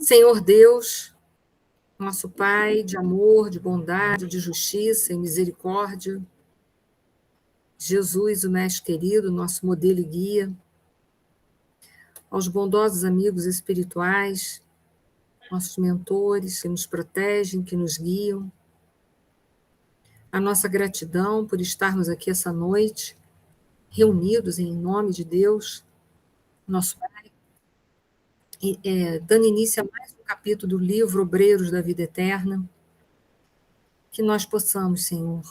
Senhor Deus, nosso Pai de amor, de bondade, de justiça e misericórdia, Jesus, o Mestre querido, nosso modelo e guia, aos bondosos amigos espirituais, nossos mentores que nos protegem, que nos guiam, a nossa gratidão por estarmos aqui essa noite, reunidos em nome de Deus, nosso Pai, dando início a mais um capítulo do livro Obreiros da Vida Eterna, que nós possamos, Senhor,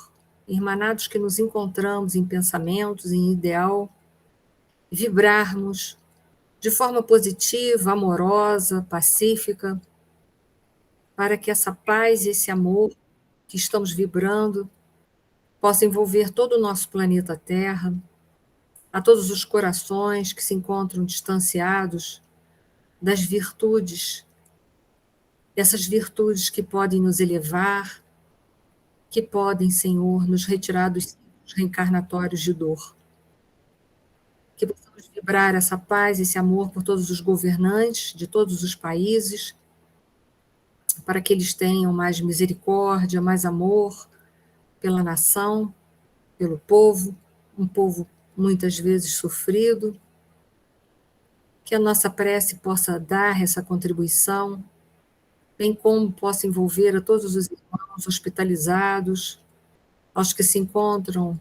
irmanados que nos encontramos em pensamentos, em ideal, vibrarmos de forma positiva, amorosa, pacífica, para que essa paz e esse amor que estamos vibrando possa envolver todo o nosso planeta Terra, a todos os corações que se encontram distanciados das virtudes, dessas virtudes que podem nos elevar, que podem, Senhor, nos retirar dos ciclos reencarnatórios de dor. Que possamos vibrar essa paz, esse amor por todos os governantes de todos os países, para que eles tenham mais misericórdia, mais amor pela nação, pelo povo, um povo muitas vezes sofrido, que a nossa prece possa dar essa contribuição, bem como possa envolver a todos os irmãos hospitalizados, aos que se encontram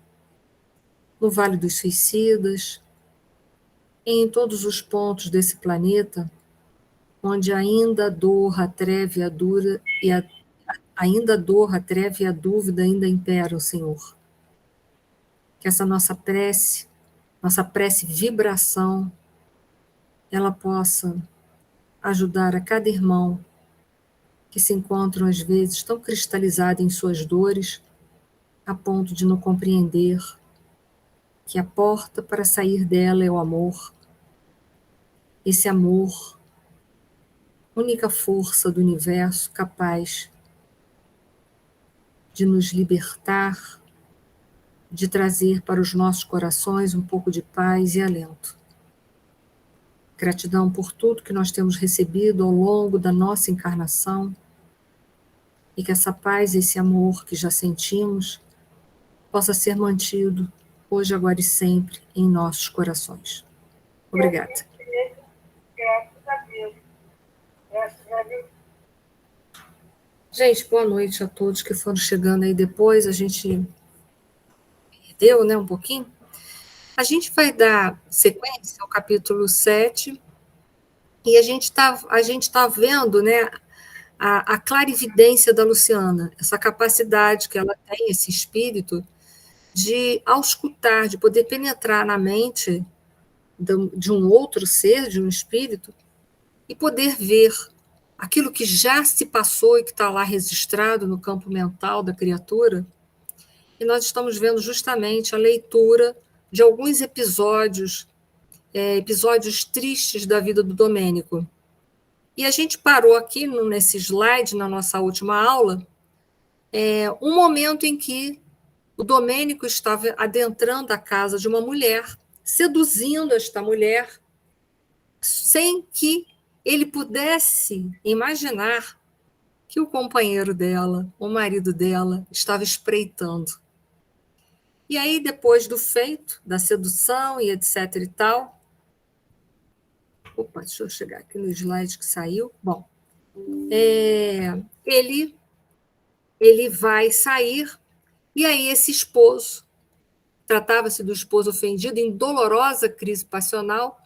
no Vale dos Suicidas, em todos os pontos desse planeta, onde ainda a dor, a treve, a dura e ainda a dor, a treve e a dúvida ainda imperam, Senhor. Que essa nossa prece vibração, ela possa ajudar a cada irmão que se encontram às vezes tão cristalizado em suas dores, a ponto de não compreender que a porta para sair dela é o amor. Esse amor, única força do universo capaz de nos libertar, de trazer para os nossos corações um pouco de paz e alento. Gratidão por tudo que nós temos recebido ao longo da nossa encarnação e que essa paz, esse amor que já sentimos, possa ser mantido hoje, agora e sempre em nossos corações. Obrigada. Graças a Deus. Graças a Deus. Gente, boa noite a todos que foram chegando aí depois. A gente perdeu, né, um pouquinho. A gente vai dar sequência ao capítulo 7 e a gente tá vendo, né, a clarividência da Luciana, essa capacidade que ela tem, esse espírito, de auscultar, de poder penetrar na mente de um outro ser, de um espírito, e poder ver aquilo que já se passou e que está lá registrado no campo mental da criatura. E nós estamos vendo justamente a leitura de alguns episódios tristes da vida do Domênico. E a gente parou aqui nesse slide, na nossa última aula, um momento em que o Domênico estava adentrando a casa de uma mulher, seduzindo esta mulher, sem que ele pudesse imaginar que o companheiro dela, o marido dela, estava espreitando. E aí, depois do feito, da sedução e etc e tal... Opa, deixa eu chegar aqui no slide que saiu. Bom, ele vai sair, e aí esse esposo, tratava-se do esposo ofendido, em dolorosa crise passional,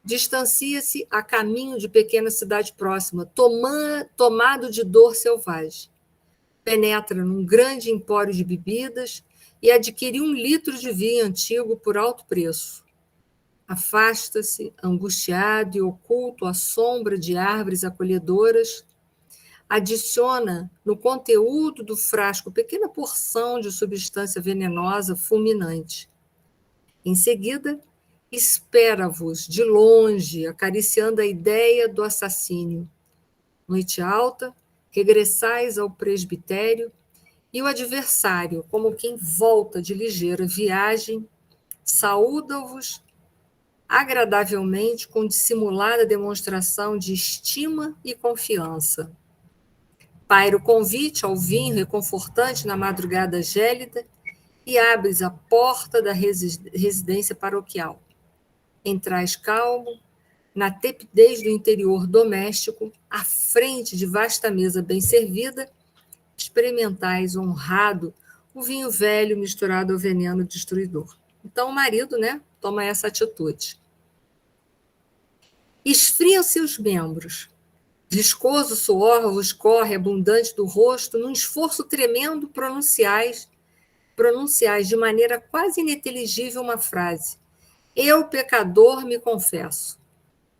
distancia-se a caminho de pequena cidade próxima, tomado de dor selvagem. Penetra num grande empório de bebidas e adquire 1 litro de vinho antigo por alto preço. Afasta-se, angustiado e oculto à sombra de árvores acolhedoras, adiciona no conteúdo do frasco pequena porção de substância venenosa fulminante. Em seguida, espera-vos de longe, acariciando a ideia do assassínio. Noite alta, regressais ao presbitério e o adversário, como quem volta de ligeira viagem, saúda-vos agradavelmente com dissimulada demonstração de estima e confiança. Paira o convite ao vinho reconfortante na madrugada gélida e abres a porta da residência paroquial. Entrais calmo, na tepidez do interior doméstico, à frente de vasta mesa bem servida, experimentais honrado o vinho velho misturado ao veneno destruidor. Então o marido, né, toma essa atitude. Esfriam-se os membros. Viscoso suor vos corre abundante do rosto, num esforço tremendo pronunciais de maneira quase ininteligível uma frase. Eu, pecador, me confesso.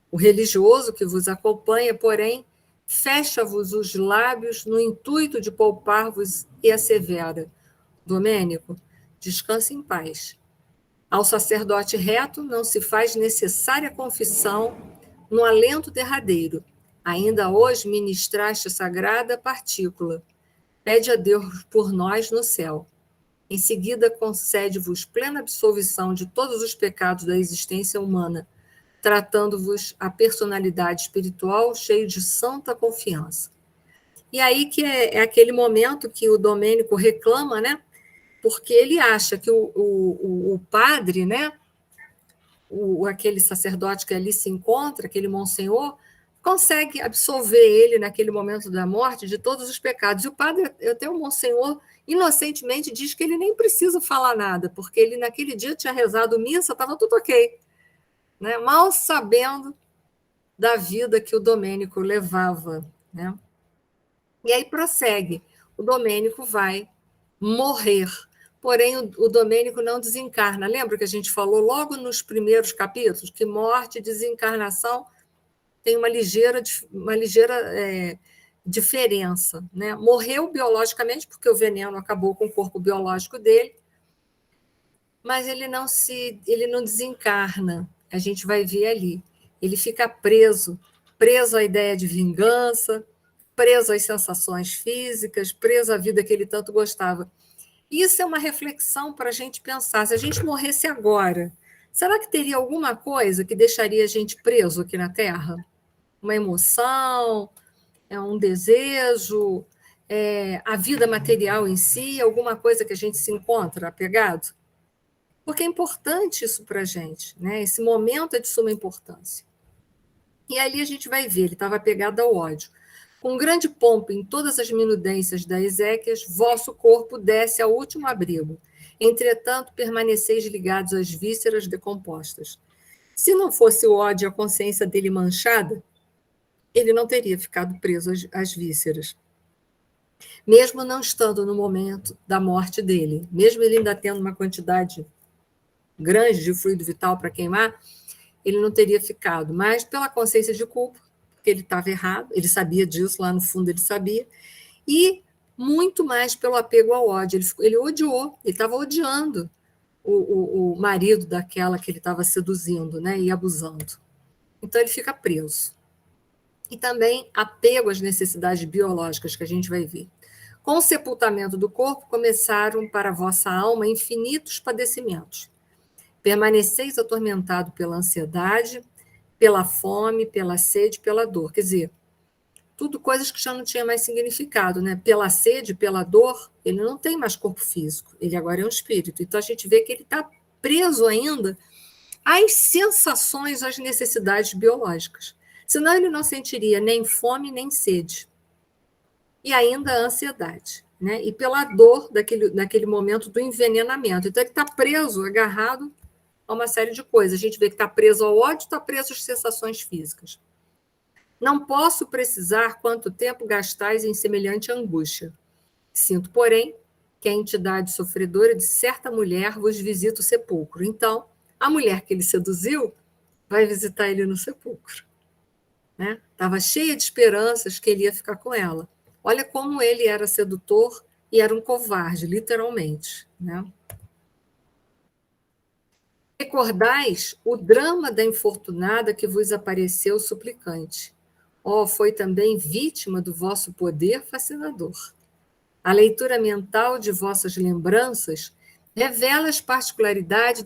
O religioso que vos acompanha, porém, fecha-vos os lábios no intuito de poupar-vos e assevera. Domênico, descanse em paz. Ao sacerdote reto não se faz necessária confissão no alento derradeiro. Ainda hoje ministraste a sagrada partícula. Pede a Deus por nós no céu. Em seguida, concede-vos plena absolvição de todos os pecados da existência humana, tratando-vos a personalidade espiritual cheio de santa confiança. E aí que é aquele momento que o Domênico reclama, né? Porque ele acha que o padre, né? Aquele sacerdote que ali se encontra, aquele monsenhor, consegue absolver ele naquele momento da morte de todos os pecados. E o padre, até o monsenhor, inocentemente diz que ele nem precisa falar nada, porque ele naquele dia tinha rezado missa, estava tudo ok. Né? Mal sabendo da vida que o Domênico levava. Né? E aí prossegue. O Domênico vai morrer. Porém, o Domênico não desencarna. Lembra que a gente falou logo nos primeiros capítulos que morte e desencarnação tem uma ligeira diferença. Né? Morreu biologicamente, porque o veneno acabou com o corpo biológico dele, mas ele não desencarna. A gente vai ver ali. Ele fica preso à ideia de vingança, preso às sensações físicas, preso à vida que ele tanto gostava. Isso é uma reflexão para a gente pensar. Se a gente morresse agora, será que teria alguma coisa que deixaria a gente preso aqui na Terra? Uma emoção, um desejo, a vida material em si, alguma coisa que a gente se encontra apegado? Porque é importante isso para a gente, né? Esse momento é de suma importância. E ali a gente vai ver, ele estava apegado ao ódio. Com grande pompa em todas as minudências da Eséquias, vosso corpo desce ao último abrigo. Entretanto, permaneceis ligados às vísceras decompostas. Se não fosse o ódio e a consciência dele manchada, ele não teria ficado preso às vísceras. Mesmo não estando no momento da morte dele, mesmo ele ainda tendo uma quantidade grande de fluido vital para queimar, ele não teria ficado. Mas pela consciência de culpa, porque ele estava errado, ele sabia disso, lá no fundo ele sabia, e muito mais pelo apego ao ódio. Ele odiou, ele estava odiando o marido daquela que ele estava seduzindo, né, e abusando. Então ele fica preso. E também apego às necessidades biológicas, que a gente vai ver. Com o sepultamento do corpo, começaram para a vossa alma infinitos padecimentos. Permaneceis atormentado pela ansiedade, pela fome, pela sede, pela dor. Quer dizer, tudo coisas que já não tinha mais significado, né? Pela sede, pela dor, ele não tem mais corpo físico, ele agora é um espírito. Então a gente vê que ele está preso ainda às sensações, às necessidades biológicas. Senão ele não sentiria nem fome, nem sede. E ainda a ansiedade, né? E pela dor daquele momento do envenenamento. Então ele está preso, agarrado a uma série de coisas. A gente vê que está preso ao ódio, está preso às sensações físicas. Não posso precisar quanto tempo gastais em semelhante angústia. Sinto, porém, que a entidade sofredora de certa mulher vos visita o sepulcro. Então, a mulher que ele seduziu vai visitar ele no sepulcro. Estava cheia de esperanças que ele ia ficar com ela. Olha como ele era sedutor e era um covarde, literalmente. Né? Recordais o drama da infortunada que vos apareceu suplicante. Foi também vítima do vosso poder fascinador. A leitura mental de vossas lembranças revela as particularidades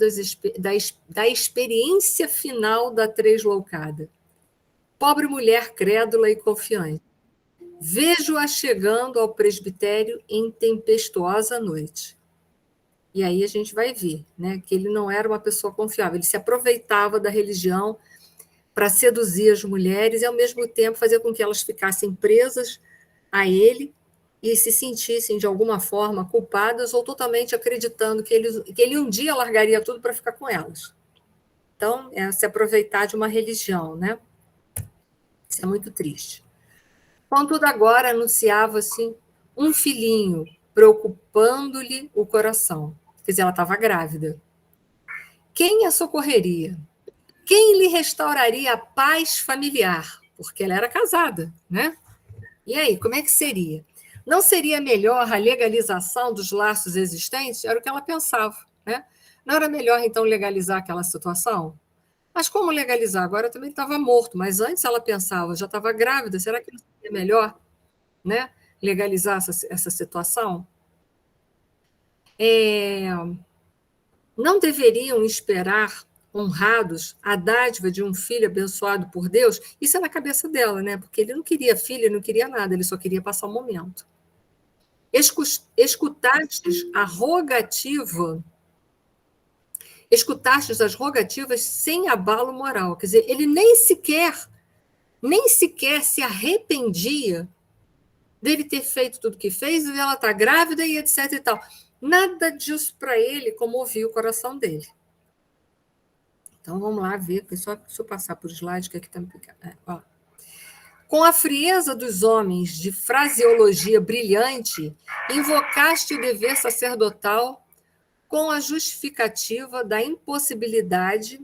da experiência final da tresloucada. Pobre mulher crédula e confiante. Vejo-a chegando ao presbitério em tempestuosa noite. E aí a gente vai ver, né, que ele não era uma pessoa confiável, ele se aproveitava da religião para seduzir as mulheres e, ao mesmo tempo, fazer com que elas ficassem presas a ele e se sentissem, de alguma forma, culpadas ou totalmente acreditando que ele um dia largaria tudo para ficar com elas. Então, é se aproveitar de uma religião, né? Isso é muito triste. Contudo, agora anunciava assim um filhinho, preocupando-lhe o coração. Quer dizer, ela estava grávida. Quem a socorreria? Quem lhe restauraria a paz familiar? Porque ela era casada, né? E aí, como é que seria? Não seria melhor a legalização dos laços existentes? Era o que ela pensava, né? Não era melhor, então, legalizar aquela situação? Mas como legalizar? Agora também estava morto, mas antes ela pensava, já estava grávida, será que não seria melhor, né, legalizar essa situação? Não deveriam esperar honrados a dádiva de um filho abençoado por Deus? Isso é na cabeça dela, né? Porque ele não queria filho, ele não queria nada, ele só queria passar o momento. Escutastes a rogativa, escutastes as rogativas sem abalo moral. Quer dizer, ele nem sequer se arrependia dele ter feito tudo que fez, e ela está grávida e etc e tal. Nada disso para ele comovia o coração dele. Então, vamos lá ver, só deixa eu passar por slide, que aqui está me pegando. Com a frieza dos homens de fraseologia brilhante, invocaste o dever sacerdotal com a justificativa da impossibilidade,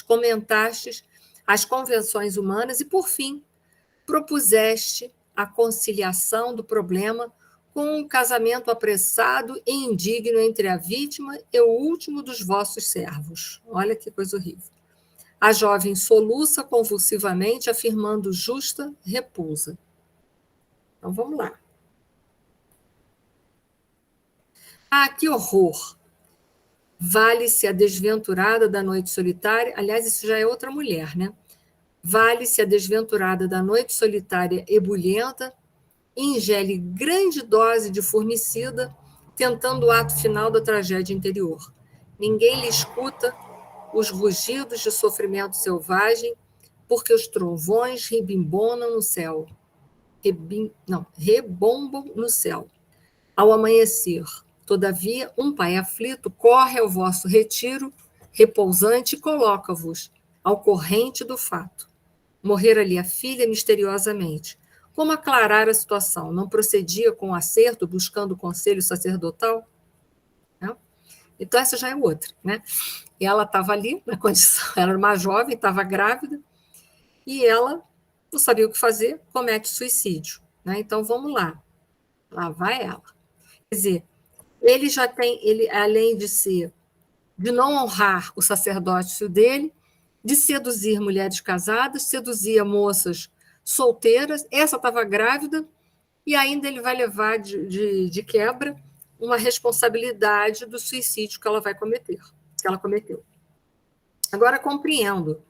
comentastes as convenções humanas e, por fim, propuseste a conciliação do problema com um casamento apressado e indigno entre a vítima e o último dos vossos servos. Olha que coisa horrível. A jovem soluça convulsivamente, afirmando justa repulsa. Então, vamos lá. Ah, que horror! Vale-se a desventurada da noite solitária. Aliás, isso já é outra mulher, né? Vale-se a desventurada da noite solitária e bulhenta, ingere grande dose de formicida, tentando o ato final da tragédia interior. Ninguém lhe escuta os rugidos de sofrimento selvagem, porque os trovões rebimbonam no céu. Rebombam no céu. Ao amanhecer, todavia, um pai aflito corre ao vosso retiro repousante e coloca-vos ao corrente do fato. Morrera-lhe a filha misteriosamente. Como aclarar a situação? Não procedia com acerto, buscando conselho sacerdotal? Não? Então, essa já é outra, né? E ela estava ali na condição, ela era uma jovem, estava grávida, e ela não sabia o que fazer, comete suicídio, né? Então, vamos lá. Lá vai ela. Quer dizer, ele já tem, além de não honrar o sacerdócio dele, de seduzir mulheres casadas, seduzia moças solteiras, essa estava grávida, e ainda ele vai levar de quebra uma responsabilidade do suicídio que ela cometeu. Agora compreendo.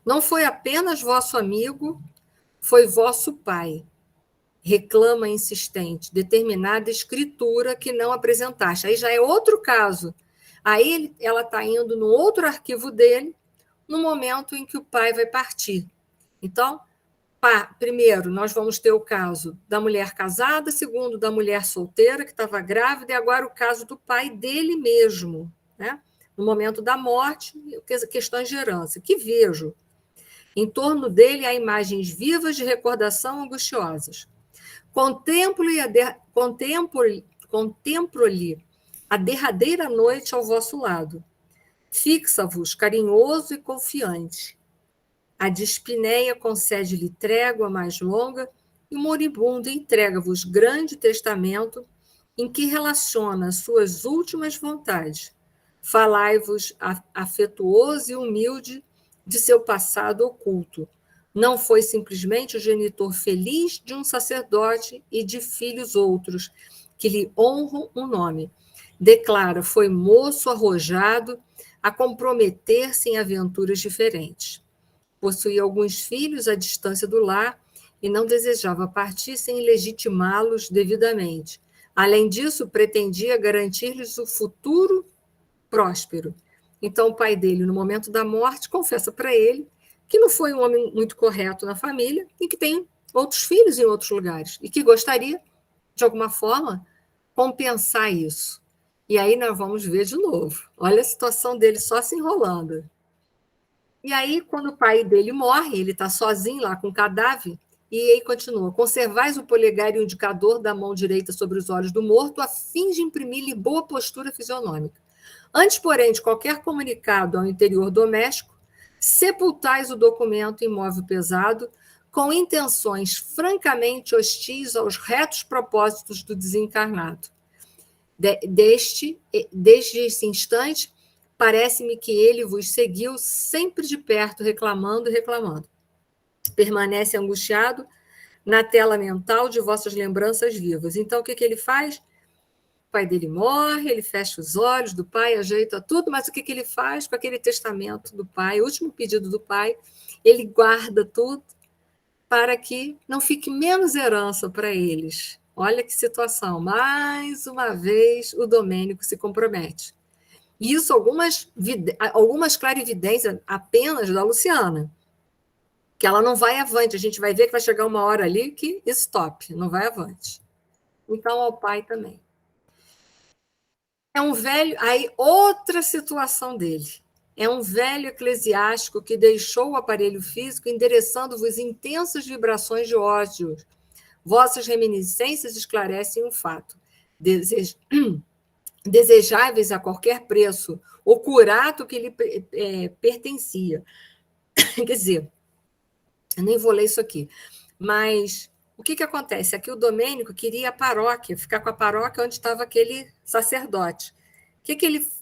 Não foi apenas vosso amigo, foi vosso pai. Reclama insistente, determinada escritura que não apresentaste. Aí já é outro caso. Aí ela está indo no outro arquivo dele, no momento em que o pai vai partir. Então, primeiro, nós vamos ter o caso da mulher casada, segundo, da mulher solteira, que estava grávida, e agora o caso do pai dele mesmo, né? No momento da morte, questões de herança. Que vejo. Em torno dele há imagens vivas de recordação angustiosas. Contemplo-lhe a derradeira noite ao vosso lado. Fixa-vos carinhoso e confiante. A dispneia concede-lhe trégua mais longa e o moribundo entrega-vos grande testamento em que relaciona suas últimas vontades. Falai-vos afetuoso e humilde de seu passado oculto. Não foi simplesmente o genitor feliz de um sacerdote e de filhos outros. que lhe honram um nome. Declara, foi moço arrojado a comprometer-se em aventuras diferentes. Possuía alguns filhos à distância do lar e não desejava partir sem legitimá-los devidamente. Além disso, pretendia garantir-lhes o futuro próspero. Então, o pai dele, no momento da morte, confessa para ele que não foi um homem muito correto na família e que tem outros filhos em outros lugares e que gostaria, de alguma forma, compensar isso. E aí nós vamos ver de novo. Olha a situação dele só se enrolando. E aí, quando o pai dele morre, ele está sozinho lá com o cadáver, e aí continua: conservais o polegar e o indicador da mão direita sobre os olhos do morto, a fim de imprimir-lhe boa postura fisionômica. Antes, porém, de qualquer comunicado ao interior doméstico, sepultais o documento em móvel pesado, com intenções francamente hostis aos retos propósitos do desencarnado. Desde esse instante, parece-me que ele vos seguiu sempre de perto, reclamando e reclamando. Permanece angustiado na tela mental de vossas lembranças vivas. Então, o que ele faz? O pai dele morre, ele fecha os olhos do pai, ajeita tudo, mas o que ele faz com aquele testamento do pai, o último pedido do pai? Ele guarda tudo para que não fique menos herança para eles. Olha que situação. Mais uma vez, o Domênico se compromete. Isso, algumas clarividências apenas da Luciana, que ela não vai avante. A gente vai ver que vai chegar uma hora ali que stop, não vai avante. Então, ao pai também. É um velho... Aí, outra situação dele. É um velho eclesiástico que deixou o aparelho físico endereçando-vos intensas vibrações de ódio. Vossas reminiscências esclarecem um fato. Desejáveis a qualquer preço, o curato que lhe pertencia. Quer dizer, eu nem vou ler isso aqui, mas o que acontece? Aqui o Domênico queria a paróquia, ficar com a paróquia onde estava aquele sacerdote.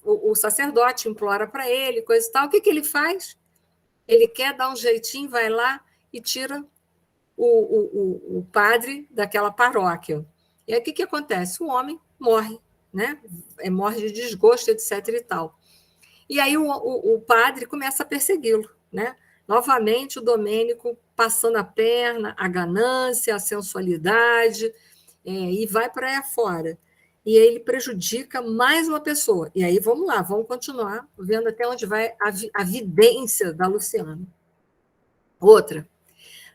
O sacerdote implora para ele, coisa e tal. O que ele faz? Ele quer dar um jeitinho, vai lá e tira o padre daquela paróquia. E aí o que acontece? O homem morre, né? Morre de desgosto, etc. e tal. E aí o padre começa a persegui-lo, né? Novamente o Domênico passando a perna, a ganância, a sensualidade, e vai para aí afora. E aí ele prejudica mais uma pessoa. E aí vamos lá, vamos continuar vendo até onde vai a vidência da Luciana. Outra.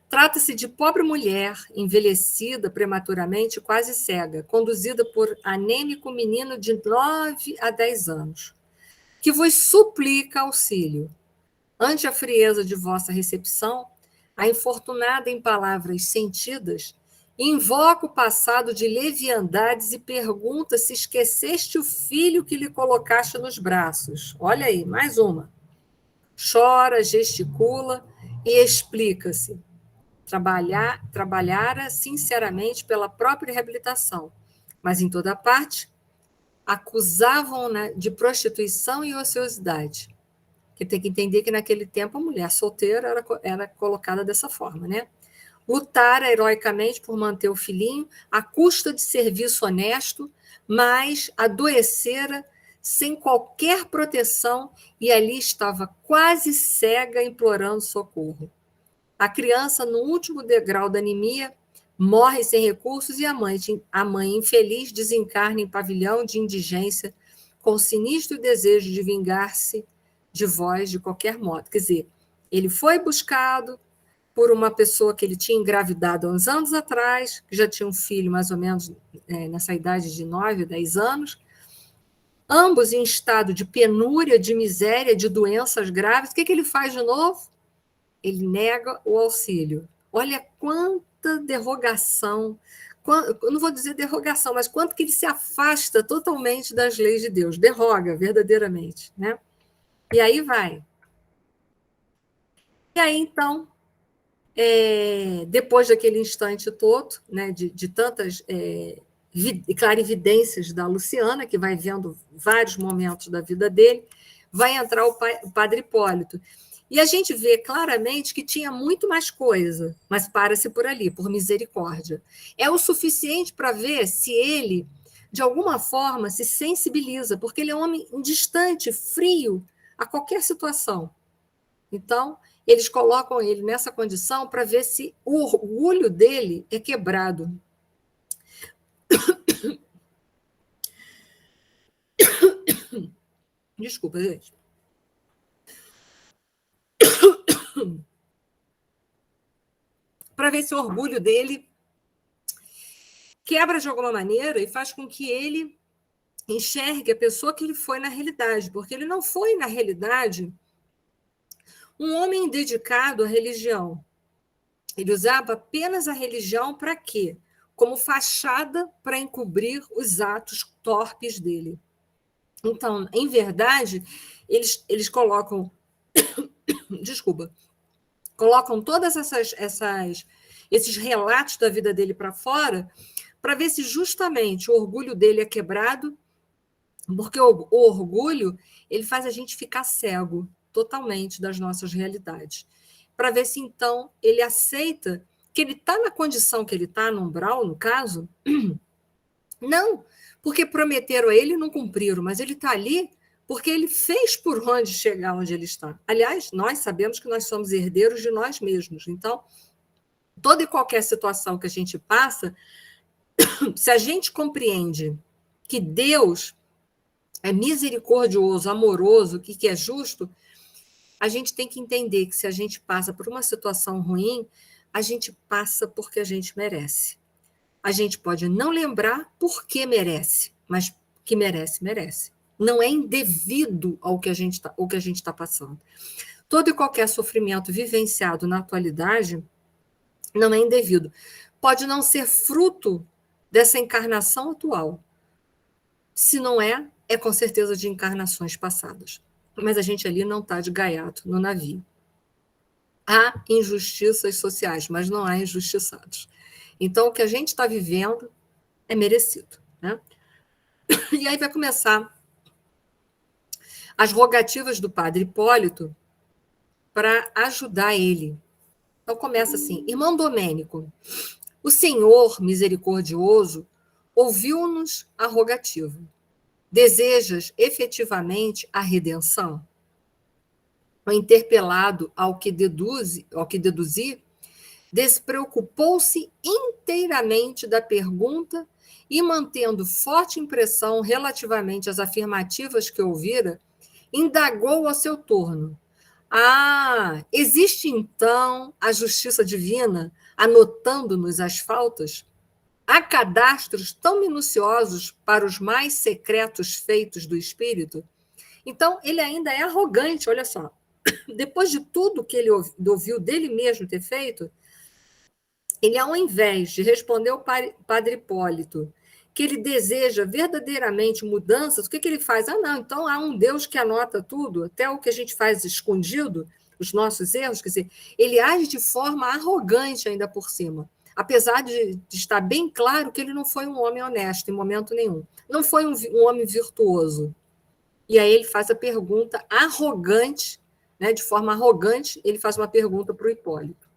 Trata-se de pobre mulher, envelhecida prematuramente, quase cega, conduzida por anêmico menino de 9 a 10 anos, que vos suplica auxílio. Ante a frieza de vossa recepção, a infortunada em palavras sentidas, invoca o passado de leviandades e pergunta se esqueceste o filho que lhe colocaste nos braços. Olha aí, mais uma. Chora, gesticula e explica-se. Trabalhara sinceramente pela própria reabilitação, mas em toda parte acusavam-na de prostituição e ociosidade. Que tem que entender que naquele tempo a mulher solteira era colocada dessa forma, né? Lutara heroicamente por manter o filhinho à custa de serviço honesto, mas adoecera sem qualquer proteção e ali estava quase cega implorando socorro. A criança, no último degrau da anemia, morre sem recursos e a mãe infeliz desencarna em pavilhão de indigência com o sinistro desejo de vingar-se de vós de qualquer modo. Quer dizer, ele foi buscado por uma pessoa que ele tinha engravidado há uns anos atrás, que já tinha um filho mais ou menos nessa idade de 9, 10 anos, ambos em estado de penúria, de miséria, de doenças graves. O que ele faz de novo? Ele nega o auxílio. Olha quanta derrogação, eu não vou dizer derrogação, mas quanto que ele se afasta totalmente das leis de Deus, derroga verdadeiramente, né? E aí vai. E aí, então, depois daquele instante todo, né, de tantas clarividências da Luciana, que vai vendo vários momentos da vida dele, vai entrar o padre Hipólito. E a gente vê claramente que tinha muito mais coisa, mas para-se por ali, por misericórdia. É o suficiente para ver se ele de alguma forma, se sensibiliza, porque ele é um homem distante, frio a qualquer situação. Então, eles colocam ele nessa condição para ver se o orgulho dele é quebrado. Desculpa, gente. Para ver se o orgulho dele quebra de alguma maneira e faz com que ele enxergue a pessoa que ele foi na realidade, porque ele não foi, na realidade, um homem dedicado à religião. Ele usava apenas a religião para quê? Como fachada para encobrir os atos torpes dele. Então, em verdade, eles colocam, desculpa, colocam todas esses relatos da vida dele para fora para ver se justamente o orgulho dele é quebrado, porque o orgulho ele faz a gente ficar cego totalmente das nossas realidades, para ver se então ele aceita que ele está na condição que ele está, no umbral, no caso, não, porque prometeram a ele e não cumpriram, mas ele está ali porque ele fez por onde chegar onde ele está. Aliás, nós sabemos que nós somos herdeiros de nós mesmos, então, toda e qualquer situação que a gente passa, se a gente compreende que Deus é misericordioso, amoroso, que é justo, a gente tem que entender que se a gente passa por uma situação ruim, a gente passa porque a gente merece. A gente pode não lembrar por que merece, mas que merece, merece. Não é indevido ao que a gente está passando. Todo e qualquer sofrimento vivenciado na atualidade não é indevido. Pode não ser fruto dessa encarnação atual. Se não é, é com certeza de encarnações passadas. Mas a gente ali não está de gaiato no navio. Há injustiças sociais, mas não há injustiçados. Então, o que a gente está vivendo é merecido. Né? E aí vai começar as rogativas do padre Hipólito para ajudar ele. Então, começa assim: Irmão Domênico, o Senhor misericordioso ouviu-nos a rogativa. Desejas efetivamente a redenção? O interpelado, ao que deduzi, despreocupou-se inteiramente da pergunta e, mantendo forte impressão relativamente às afirmativas que ouvira, indagou ao seu turno. Ah, existe então a justiça divina anotando-nos as faltas? Há cadastros tão minuciosos para os mais secretos feitos do espírito? Então, ele ainda é arrogante, olha só. Depois de tudo que ele ouviu dele mesmo ter feito, ele, ao invés de responder ao padre Hipólito que ele deseja verdadeiramente mudanças, o que ele faz? Ah, não, então há um Deus que anota tudo, até o que a gente faz escondido, os nossos erros, quer dizer, ele age de forma arrogante ainda por cima, apesar de estar bem claro que ele não foi um homem honesto em momento nenhum, não foi um homem virtuoso. E aí ele faz a pergunta arrogante, né, de forma arrogante, ele faz uma pergunta para o Hipólito.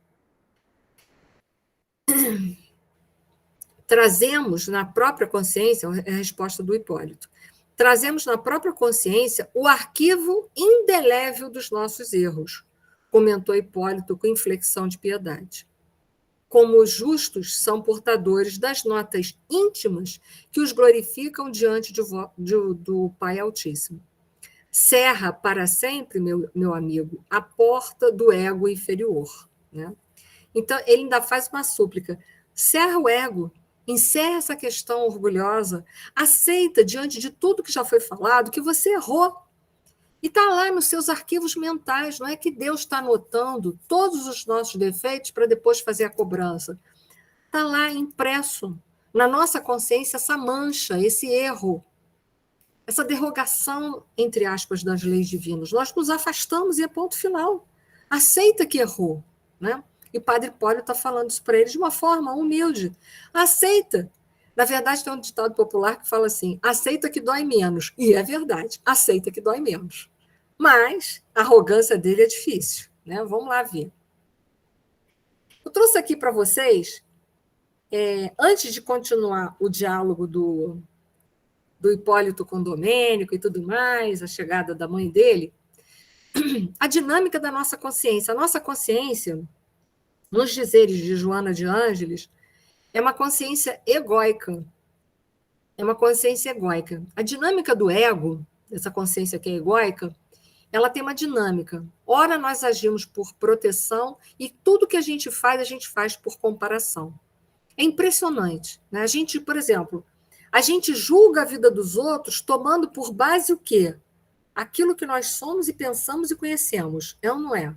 Trazemos na própria consciência, é a resposta do Hipólito, trazemos na própria consciência o arquivo indelével dos nossos erros, comentou Hipólito com inflexão de piedade. Como os justos são portadores das notas íntimas que os glorificam diante do Pai Altíssimo. Cerra para sempre, meu amigo, a porta do ego inferior. Né? Então, ele ainda faz uma súplica. Cerra o ego, encerra essa questão orgulhosa, aceita, diante de tudo que já foi falado, que você errou. E está lá nos seus arquivos mentais, não é que Deus está anotando todos os nossos defeitos para depois fazer a cobrança. Está lá impresso na nossa consciência essa mancha, esse erro, essa derrogação, entre aspas, das leis divinas. Nós nos afastamos e é ponto final. Aceita que errou. Né? E o padre Hipólito está falando isso para eles de uma forma humilde. Aceita. Na verdade, tem um ditado popular que fala assim, aceita que dói menos. E é verdade, aceita que dói menos. Mas a arrogância dele é difícil. Né? Vamos lá ver. Eu trouxe aqui para vocês, antes de continuar o diálogo do Hipólito com Domênico e tudo mais, a chegada da mãe dele, a dinâmica da nossa consciência. A nossa consciência, nos dizeres de Joana de Ângeles, é uma consciência egóica. É uma consciência egóica. A dinâmica do ego, essa consciência que é egóica, ela tem uma dinâmica. Ora, nós agimos por proteção e tudo que a gente faz por comparação. É impressionante, né? A gente, por exemplo, a gente julga a vida dos outros tomando por base o quê? Aquilo que nós somos e pensamos e conhecemos. É ou não é?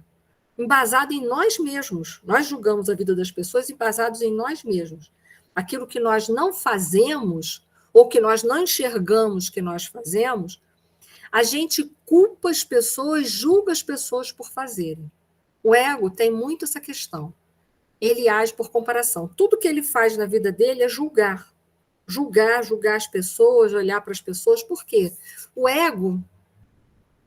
Embasado em nós mesmos. Nós julgamos a vida das pessoas embasados em nós mesmos. Aquilo que nós não fazemos ou que nós não enxergamos que nós fazemos, a gente culpa as pessoas, julga as pessoas por fazerem. O ego tem muito essa questão. Ele age por comparação. Tudo que ele faz na vida dele é julgar. Julgar as pessoas, olhar para as pessoas. Por quê? O ego,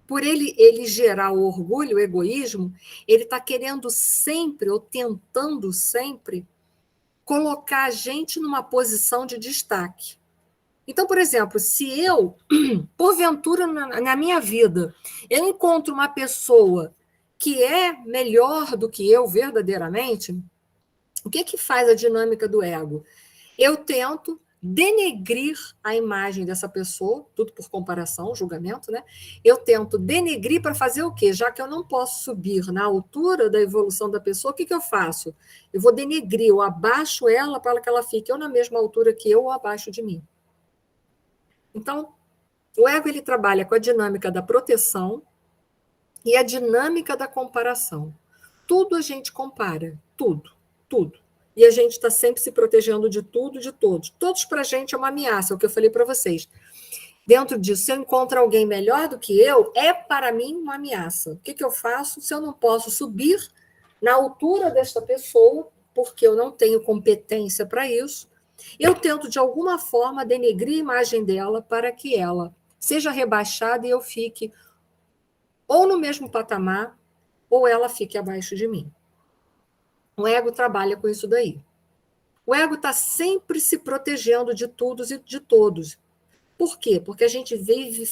por ele gerar o orgulho, o egoísmo, ele está querendo sempre, ou tentando sempre, colocar a gente numa posição de destaque. Então, por exemplo, se eu, porventura, na minha vida, eu encontro uma pessoa que é melhor do que eu verdadeiramente, o que faz a dinâmica do ego? Eu tento denegrir a imagem dessa pessoa, tudo por comparação, julgamento, né? Eu tento denegrir para fazer o quê? Já que eu não posso subir na altura da evolução da pessoa, o que eu faço? Eu vou denegrir, eu abaixo ela para que ela fique ou na mesma altura que eu ou abaixo de mim. Então, o ego ele trabalha com a dinâmica da proteção e a dinâmica da comparação. Tudo a gente compara, tudo. E a gente está sempre se protegendo de tudo, de todos. Todos para a gente é uma ameaça, é o que eu falei para vocês. Dentro disso, se eu encontro alguém melhor do que eu, é para mim uma ameaça. O que eu faço se eu não posso subir na altura desta pessoa, porque eu não tenho competência para isso? Eu tento, de alguma forma, denegrir a imagem dela para que ela seja rebaixada e eu fique ou no mesmo patamar, ou ela fique abaixo de mim. O ego trabalha com isso daí. O ego está sempre se protegendo de tudo e de todos. Por quê? Porque a gente vive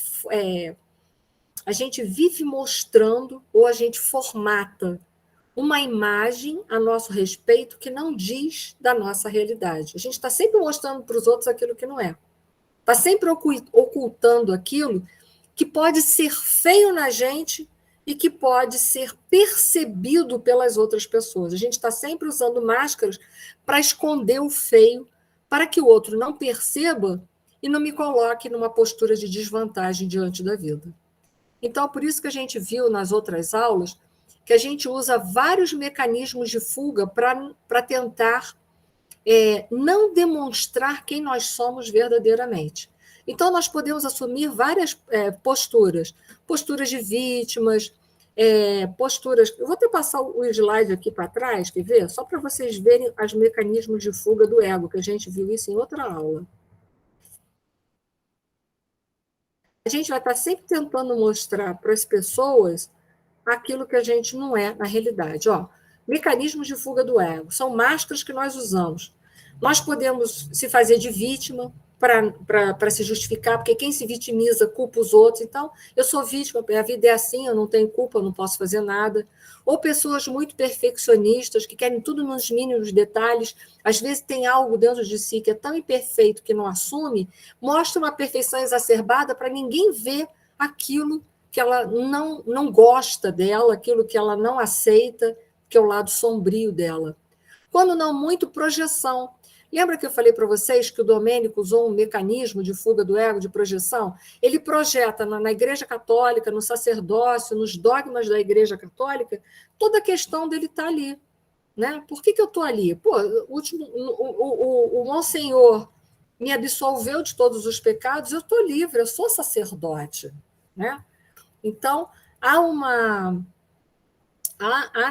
mostrando, ou a gente formata uma imagem a nosso respeito que não diz da nossa realidade. A gente está sempre mostrando para os outros aquilo que não é. Está sempre ocultando aquilo que pode ser feio na gente e que pode ser percebido pelas outras pessoas. A gente está sempre usando máscaras para esconder o feio, para que o outro não perceba e não me coloque numa postura de desvantagem diante da vida. Então, por isso que a gente viu nas outras aulas que a gente usa vários mecanismos de fuga para tentar não demonstrar quem nós somos verdadeiramente. Então, nós podemos assumir várias posturas. Posturas de vítimas, posturas... Eu vou até passar o slide aqui para trás, quer ver? Só para vocês verem os mecanismos de fuga do ego, que a gente viu isso em outra aula. A gente vai estar sempre tentando mostrar para as pessoas aquilo que a gente não é na realidade. Ó, mecanismos de fuga do ego, são máscaras que nós usamos. Nós podemos se fazer de vítima para se justificar, porque quem se vitimiza culpa os outros. Então, eu sou vítima, a vida é assim, eu não tenho culpa, eu não posso fazer nada. Ou pessoas muito perfeccionistas, que querem tudo nos mínimos detalhes, às vezes tem algo dentro de si que é tão imperfeito que não assume, mostra uma perfeição exacerbada para ninguém ver aquilo que ela não gosta dela, aquilo que ela não aceita, que é o lado sombrio dela. Quando não, muito projeção. Lembra que eu falei para vocês que o Domênico usou um mecanismo de fuga do ego, de projeção? Ele projeta na Igreja Católica, no sacerdócio, nos dogmas da Igreja Católica, toda a questão dele está ali. Né? Por que eu estou ali? Pô, o Monsenhor me absolveu de todos os pecados, eu estou livre, eu sou sacerdote. Né? Então, há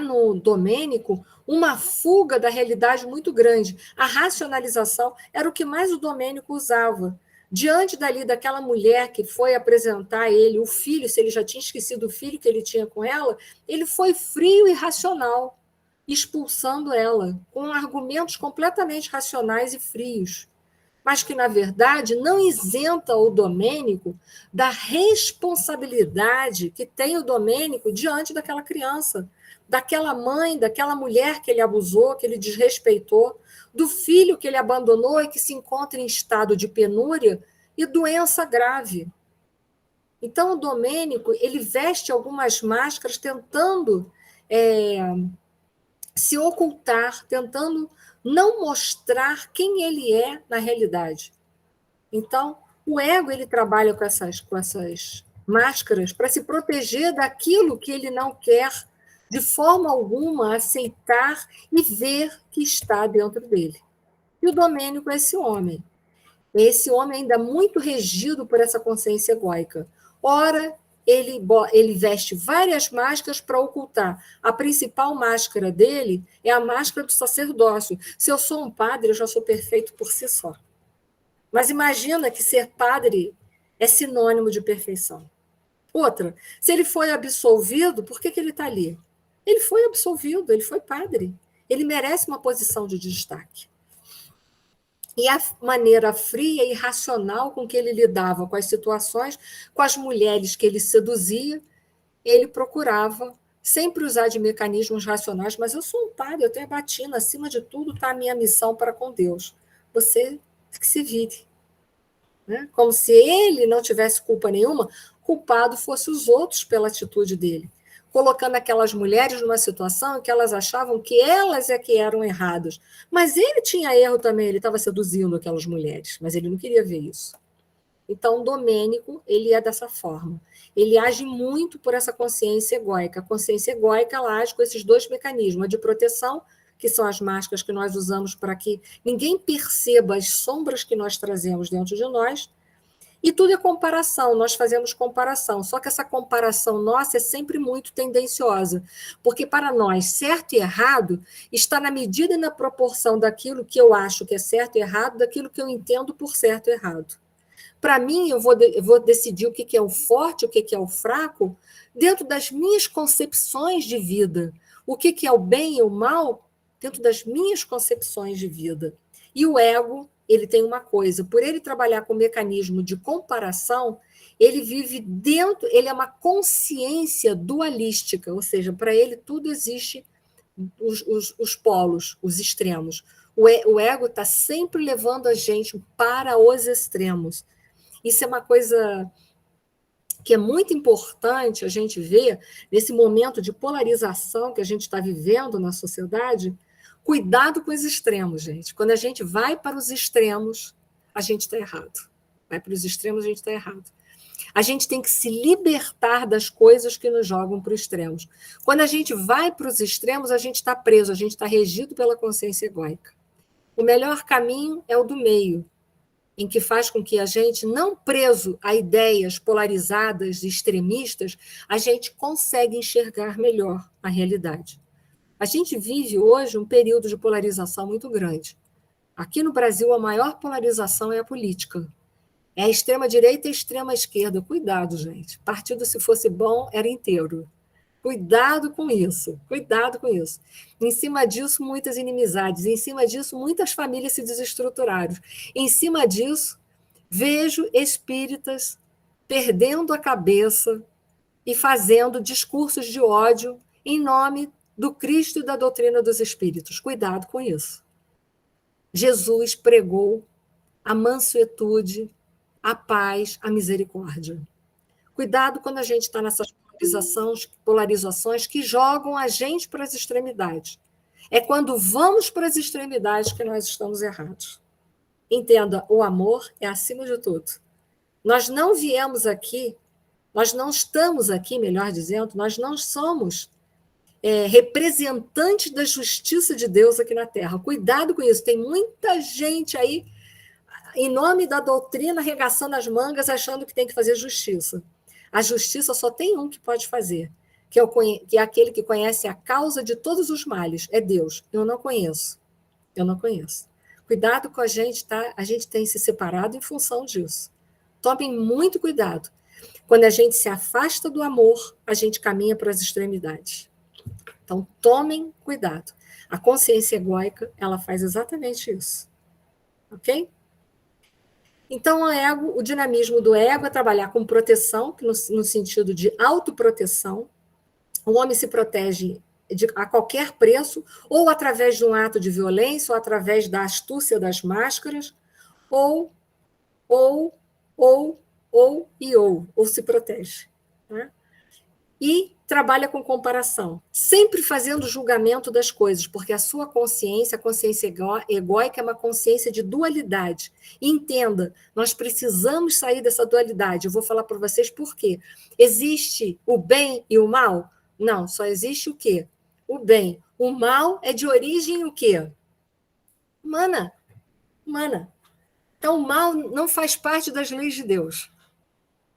no Domênico uma fuga da realidade muito grande. A racionalização era o que mais o Domênico usava. Diante daquela mulher que foi apresentar a ele o filho, se ele já tinha esquecido o filho que ele tinha com ela, ele foi frio e racional, expulsando ela, com argumentos completamente racionais e frios. mas que, na verdade, não isenta o Domênico da responsabilidade que tem o Domênico diante daquela criança, daquela mãe, daquela mulher que ele abusou, que ele desrespeitou, do filho que ele abandonou e que se encontra em estado de penúria e doença grave. Então, o Domênico, ele veste algumas máscaras tentando se ocultar, tentando não mostrar quem ele é na realidade. Então, o ego ele trabalha com essas máscaras para se proteger daquilo que ele não quer, de forma alguma, aceitar e ver que está dentro dele. E o Domênico é esse homem. Esse homem ainda muito regido por essa consciência egóica. Ora, ele veste várias máscaras para ocultar. A principal máscara dele é a máscara do sacerdócio. Se eu sou um padre, eu já sou perfeito por si só. Mas imagina que ser padre é sinônimo de perfeição. Outra, se ele foi absolvido, por que ele está ali? Ele foi absolvido, ele foi padre. Ele merece uma posição de destaque. E a maneira fria e racional com que ele lidava com as situações, com as mulheres que ele seduzia, ele procurava sempre usar de mecanismos racionais, mas eu sou um padre, eu tenho a batina, acima de tudo está a minha missão para com Deus. Você que se vire. Né? Como se ele não tivesse culpa nenhuma, culpado fosse os outros pela atitude dele, colocando aquelas mulheres numa situação em que elas achavam que elas é que eram erradas. Mas ele tinha erro também, ele estava seduzindo aquelas mulheres, mas ele não queria ver isso. Então, Domênico, ele é dessa forma. Ele age muito por essa consciência egóica. A consciência egóica, ela age com esses dois mecanismos, a de proteção, que são as máscaras que nós usamos para que ninguém perceba as sombras que nós trazemos dentro de nós, e tudo é comparação, nós fazemos comparação, só que essa comparação nossa é sempre muito tendenciosa, porque para nós, certo e errado está na medida e na proporção daquilo que eu acho que é certo e errado, daquilo que eu entendo por certo e errado. Para mim, eu vou decidir o que é o forte, o que é o fraco, dentro das minhas concepções de vida. O que é o bem e o mal, dentro das minhas concepções de vida. E o ego, ele tem uma coisa, por ele trabalhar com o mecanismo de comparação, ele vive dentro, ele é uma consciência dualística, ou seja, para ele tudo existe os polos, os extremos. O ego está sempre levando a gente para os extremos. Isso é uma coisa que é muito importante a gente ver nesse momento de polarização que a gente está vivendo na sociedade. Cuidado com os extremos, gente. Quando a gente vai para os extremos, a gente está errado. Vai para os extremos, a gente está errado. A gente tem que se libertar das coisas que nos jogam para os extremos. Quando a gente vai para os extremos, a gente está preso, a gente está regido pela consciência egóica. O melhor caminho é o do meio, em que faz com que a gente, não preso a ideias polarizadas e extremistas, a gente consegue enxergar melhor a realidade. A gente vive hoje um período de polarização muito grande. Aqui no Brasil, a maior polarização é a política. É a extrema-direita e a extrema-esquerda. Cuidado, gente. Partido, se fosse bom, era inteiro. Cuidado com isso, cuidado com isso. Em cima disso, muitas inimizades. Em cima disso, muitas famílias se desestruturaram. Em cima disso, vejo espíritas perdendo a cabeça e fazendo discursos de ódio em nome do Cristo e da doutrina dos espíritos. Cuidado com isso. Jesus pregou a mansuetude, a paz, a misericórdia. Cuidado quando a gente está nessas polarizações que jogam a gente para as extremidades. É quando vamos para as extremidades que nós estamos errados. Entenda, o amor é acima de tudo. Nós não viemos aqui, nós não estamos aqui, melhor dizendo, nós não somos representantes da justiça de Deus aqui na Terra. Cuidado com isso, tem muita gente aí, em nome da doutrina, arregaçando as mangas, achando que tem que fazer justiça. A justiça só tem um que pode fazer, que é aquele que conhece a causa de todos os males, é Deus. Eu não conheço. Cuidado com a gente, tá? A gente tem se separado em função disso. Tomem muito cuidado. Quando a gente se afasta do amor, a gente caminha para as extremidades. Então, tomem cuidado. A consciência egóica, ela faz exatamente isso. Ok? Então, o dinamismo do ego é trabalhar com proteção, no sentido de autoproteção. O homem se protege a qualquer preço, ou através de um ato de violência, ou através da astúcia das máscaras, ou, ou, ou se protege. Né? E trabalha com comparação, sempre fazendo julgamento das coisas, porque a sua consciência, a consciência egóica, é uma consciência de dualidade. E entenda, nós precisamos sair dessa dualidade. Eu vou falar para vocês por quê. Existe o bem e o mal? Não, só existe o quê? O bem. O mal é de origem o quê? Humana. Humana. Então, o mal não faz parte das leis de Deus.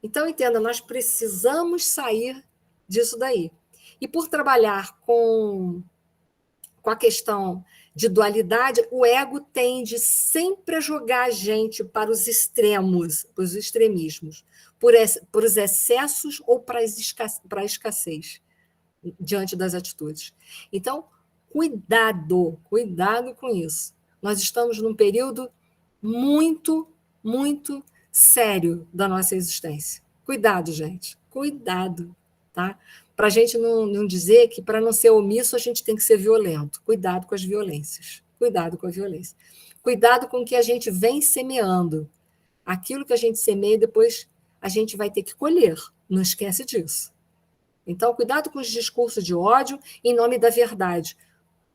Então, entenda, nós precisamos sair disso daí. E por trabalhar com a questão de dualidade, o ego tende sempre a jogar a gente para os extremos, para os extremismos, por os excessos ou para a escassez diante das atitudes. Então, cuidado com isso. Nós estamos num período muito, muito sério da nossa existência. Cuidado, gente. Cuidado, tá? Para a gente não dizer que, para não ser omisso, a gente tem que ser violento. Cuidado com as violências. Cuidado com a violência. Cuidado com o que a gente vem semeando. Aquilo que a gente semeia, depois a gente vai ter que colher. Não esquece disso. Então, cuidado com os discursos de ódio em nome da verdade.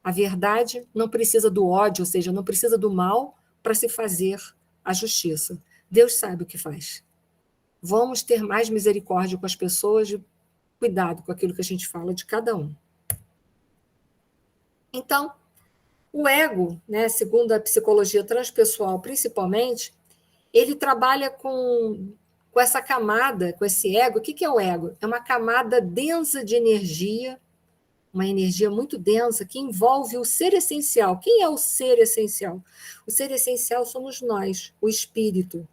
A verdade não precisa do ódio, ou seja, não precisa do mal para se fazer a justiça. Deus sabe o que faz. Vamos ter mais misericórdia com as pessoas e cuidado com aquilo que a gente fala de cada um. Então, o ego, né, segundo a psicologia transpessoal principalmente, ele trabalha com essa camada, com esse ego. O que é o ego? É uma camada densa de energia, uma energia muito densa que envolve o ser essencial. Quem é o ser essencial? O ser essencial somos nós, o espírito.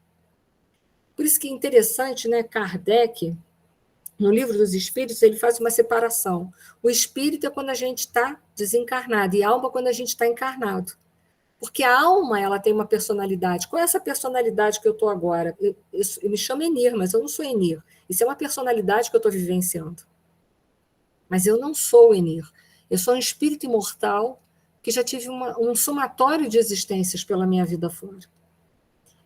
Por isso que é interessante, né, Kardec, no Livro dos Espíritos, ele faz uma separação. O espírito é quando a gente está desencarnado, e a alma quando a gente está encarnado. Porque a alma, ela tem uma personalidade. Qual é essa personalidade que eu estou agora? Eu me chamo Enir, mas eu não sou Enir. Isso é uma personalidade que eu estou vivenciando. Mas eu não sou o Enir. Eu sou um espírito imortal que já tive um somatório de existências pela minha vida fora.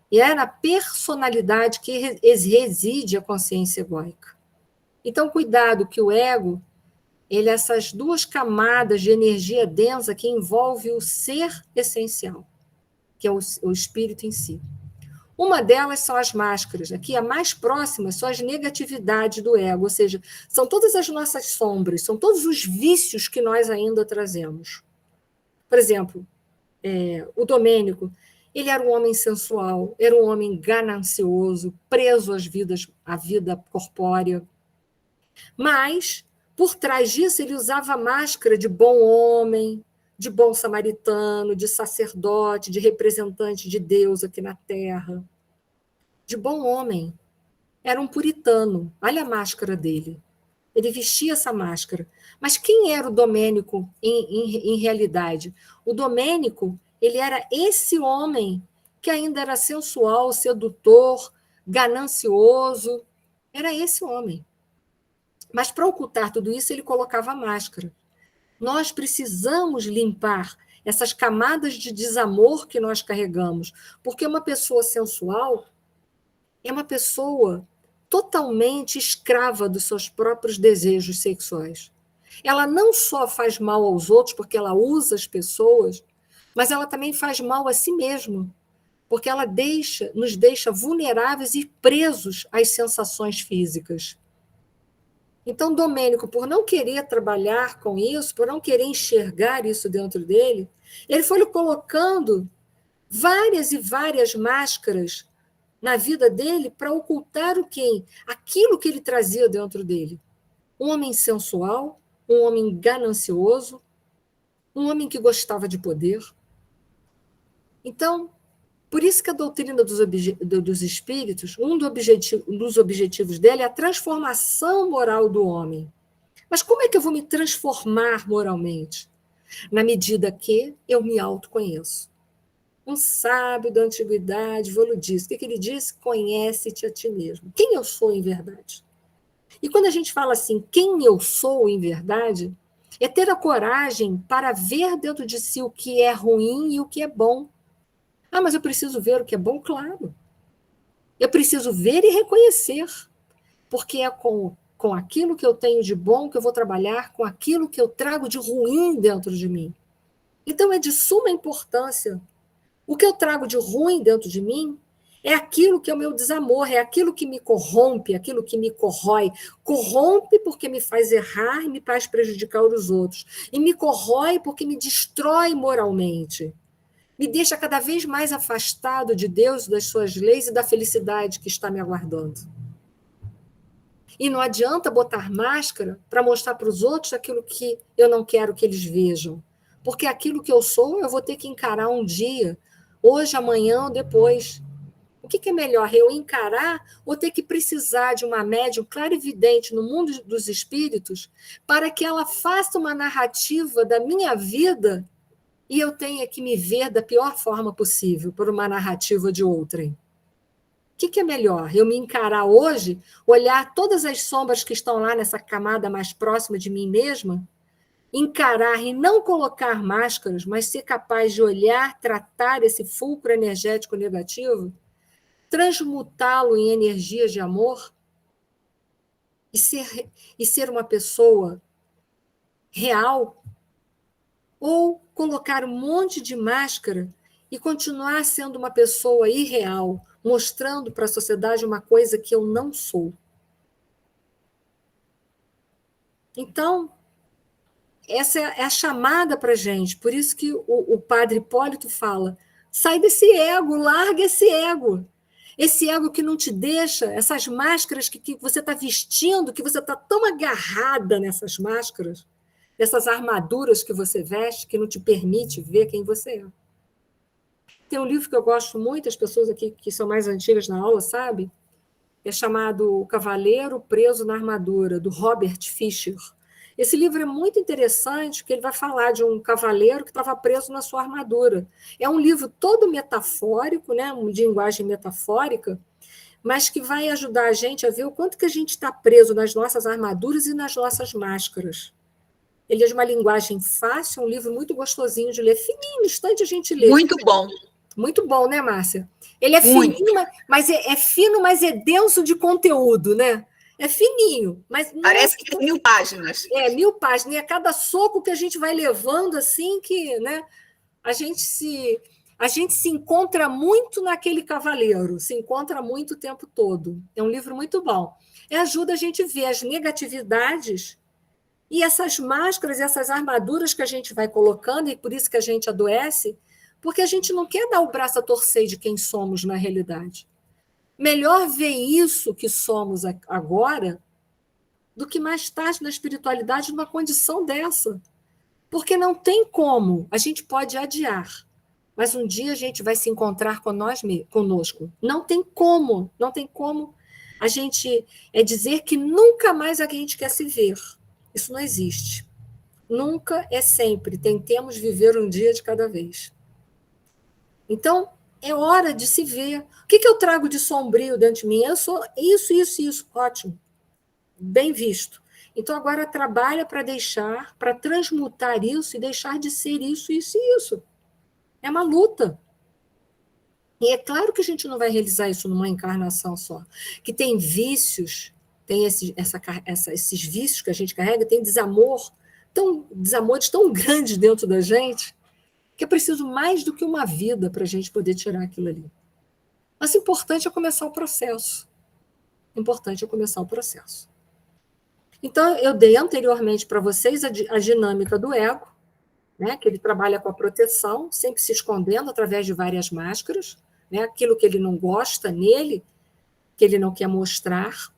E é na personalidade que reside a consciência egóica. Então, cuidado que o ego, ele é essas duas camadas de energia densa que envolve o ser essencial, que é o espírito em si. Uma delas são as máscaras. Aqui, a mais próxima são as negatividades do ego, ou seja, são todas as nossas sombras, são todos os vícios que nós ainda trazemos. Por exemplo, o Domênico, ele era um homem sensual, era um homem ganancioso, preso à vida corpórea. Mas, por trás disso, ele usava a máscara de bom homem, de bom samaritano, de sacerdote, de representante de Deus aqui na Terra. De bom homem. Era um puritano. Olha a máscara dele. Ele vestia essa máscara. Mas quem era o Domênico em realidade? O Domênico, ele era esse homem que ainda era sensual, sedutor, ganancioso. Era esse homem. Mas para ocultar tudo isso, ele colocava a máscara. Nós precisamos limpar essas camadas de desamor que nós carregamos, porque uma pessoa sensual é uma pessoa totalmente escrava dos seus próprios desejos sexuais. Ela não só faz mal aos outros porque ela usa as pessoas, mas ela também faz mal a si mesma, porque ela nos deixa vulneráveis e presos às sensações físicas. Então, Domênico, por não querer trabalhar com isso, por não querer enxergar isso dentro dele, ele foi colocando várias e várias máscaras na vida dele para ocultar o quê? Aquilo que ele trazia dentro dele. Um homem sensual, um homem ganancioso, um homem que gostava de poder. Então, por isso que a doutrina dos espíritos, um dos objetivos dela é a transformação moral do homem. Mas como é que eu vou me transformar moralmente? Na medida que eu me autoconheço. Um sábio da antiguidade, vou-lhe disse. O que ele disse? Conhece-te a ti mesmo. Quem eu sou em verdade? E quando a gente fala assim, quem eu sou em verdade, é ter a coragem para ver dentro de si o que é ruim e o que é bom. Ah, mas eu preciso ver o que é bom? Claro. Eu preciso ver e reconhecer, porque é com aquilo que eu tenho de bom que eu vou trabalhar, com aquilo que eu trago de ruim dentro de mim. Então, é de suma importância. O que eu trago de ruim dentro de mim é aquilo que é o meu desamor, é aquilo que me corrompe, aquilo que me corrói. Corrompe porque me faz errar e me faz prejudicar os outros. E me corrói porque me destrói moralmente. Me deixa cada vez mais afastado de Deus, das suas leis e da felicidade que está me aguardando. E não adianta botar máscara para mostrar para os outros aquilo que eu não quero que eles vejam. Porque aquilo que eu sou, eu vou ter que encarar um dia, hoje, amanhã ou depois. O que é melhor, eu encarar ou ter que precisar de uma médium clarividente no mundo dos espíritos para que ela faça uma narrativa da minha vida e eu tenha que me ver da pior forma possível por uma narrativa de outrem? O que é melhor? Eu me encarar hoje, olhar todas as sombras que estão lá nessa camada mais próxima de mim mesma, encarar e não colocar máscaras, mas ser capaz de olhar, tratar esse fulcro energético negativo, transmutá-lo em energias de amor e ser uma pessoa real, ou colocar um monte de máscara e continuar sendo uma pessoa irreal, mostrando para a sociedade uma coisa que eu não sou. Então, essa é a chamada para a gente. Por isso que o padre Hipólito fala, sai desse ego, larga esse ego. Esse ego que não te deixa, essas máscaras que você está vestindo, que você está tão agarrada nessas máscaras, essas armaduras que você veste, que não te permite ver quem você é. Tem um livro que eu gosto muito, as pessoas aqui que são mais antigas na aula, sabe? É chamado O Cavaleiro Preso na Armadura, do Robert Fisher. Esse livro é muito interessante, porque ele vai falar de um cavaleiro que estava preso na sua armadura. É um livro todo metafórico, né, de linguagem metafórica, mas que vai ajudar a gente a ver o quanto que a gente está preso nas nossas armaduras e nas nossas máscaras. Ele é de uma linguagem fácil, é um livro muito gostosinho de ler, fininho, no instante a gente lê. Muito bom. Muito bom, né, Márcia? Ele é Muito. fininho, mas é fino, mas é denso de conteúdo, né? É fininho, mas... Parece que tem 1000 páginas. 1000 páginas. E a cada soco que a gente vai levando, assim, que, né, a gente se encontra muito naquele cavaleiro, se encontra muito o tempo todo. É um livro muito bom. Ajuda a gente a ver as negatividades e essas máscaras, essas armaduras que a gente vai colocando, e por isso que a gente adoece, porque a gente não quer dar o braço a torcer de quem somos na realidade. Melhor ver isso que somos agora do que mais tarde na espiritualidade numa condição dessa. Porque não tem como. A gente pode adiar, mas um dia a gente vai se encontrar conosco. Não tem como. Não tem como a gente dizer que nunca mais a gente quer se ver. Isso não existe. Nunca é sempre. Tentemos viver um dia de cada vez. Então, é hora de se ver. O que eu trago de sombrio dentro de mim? Eu sou isso, isso, isso. Ótimo. Bem visto. Então, agora trabalha para deixar, para transmutar isso e deixar de ser isso, isso e isso. É uma luta. E é claro que a gente não vai realizar isso numa encarnação só. Que tem vícios, tem esses vícios que a gente carrega, tem desamores tão grandes dentro da gente, que é preciso mais do que uma vida para a gente poder tirar aquilo ali. Mas o importante é começar o processo. Importante é começar o processo. Então, eu dei anteriormente para vocês a dinâmica do ego, né, que ele trabalha com a proteção, sempre se escondendo através de várias máscaras, né, aquilo que ele não gosta nele, que ele não quer mostrar,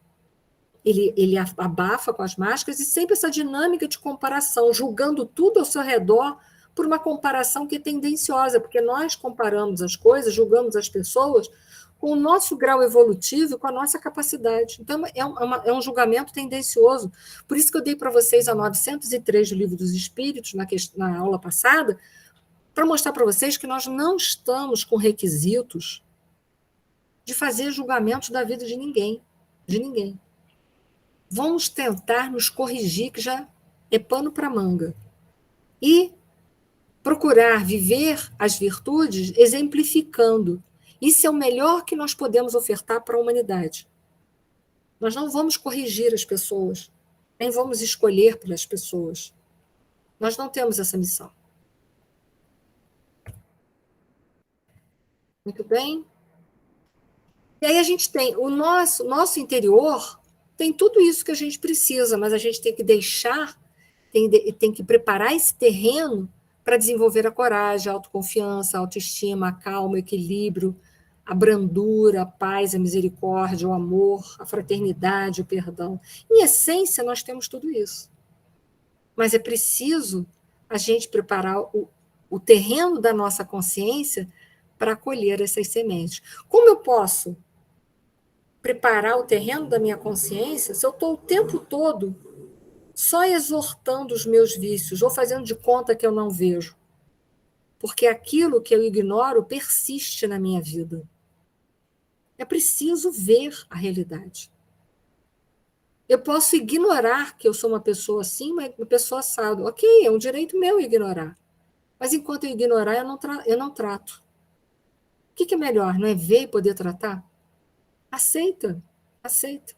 ele abafa com as máscaras, e sempre essa dinâmica de comparação, julgando tudo ao seu redor por uma comparação que é tendenciosa, porque nós comparamos as coisas, julgamos as pessoas com o nosso grau evolutivo e com a nossa capacidade. Então, é um julgamento tendencioso. Por isso que eu dei para vocês a 903 do Livro dos Espíritos, na aula passada, para mostrar para vocês que nós não estamos com requisitos de fazer julgamentos da vida de ninguém, de ninguém. Vamos tentar nos corrigir, que já é pano para manga. E procurar viver as virtudes exemplificando. Isso é o melhor que nós podemos ofertar para a humanidade. Nós não vamos corrigir as pessoas, nem vamos escolher pelas pessoas. Nós não temos essa missão. Muito bem? E aí a gente tem o nosso interior, tem tudo isso que a gente precisa, mas a gente tem que deixar, tem que preparar esse terreno para desenvolver a coragem, a autoconfiança, a autoestima, a calma, o equilíbrio, a brandura, a paz, a misericórdia, o amor, a fraternidade, o perdão. Em essência, nós temos tudo isso. Mas é preciso a gente preparar o terreno da nossa consciência para acolher essas sementes. Como eu posso preparar o terreno da minha consciência se eu estou o tempo todo só exortando os meus vícios ou fazendo de conta que eu não vejo? Porque aquilo que eu ignoro persiste na minha vida. É preciso ver a realidade. Eu posso ignorar que eu sou uma pessoa assim, uma pessoa assado. Ok, é um direito meu ignorar. Mas enquanto eu ignorar, eu não trato. O que é melhor? Não é ver e poder tratar? Aceita, aceita.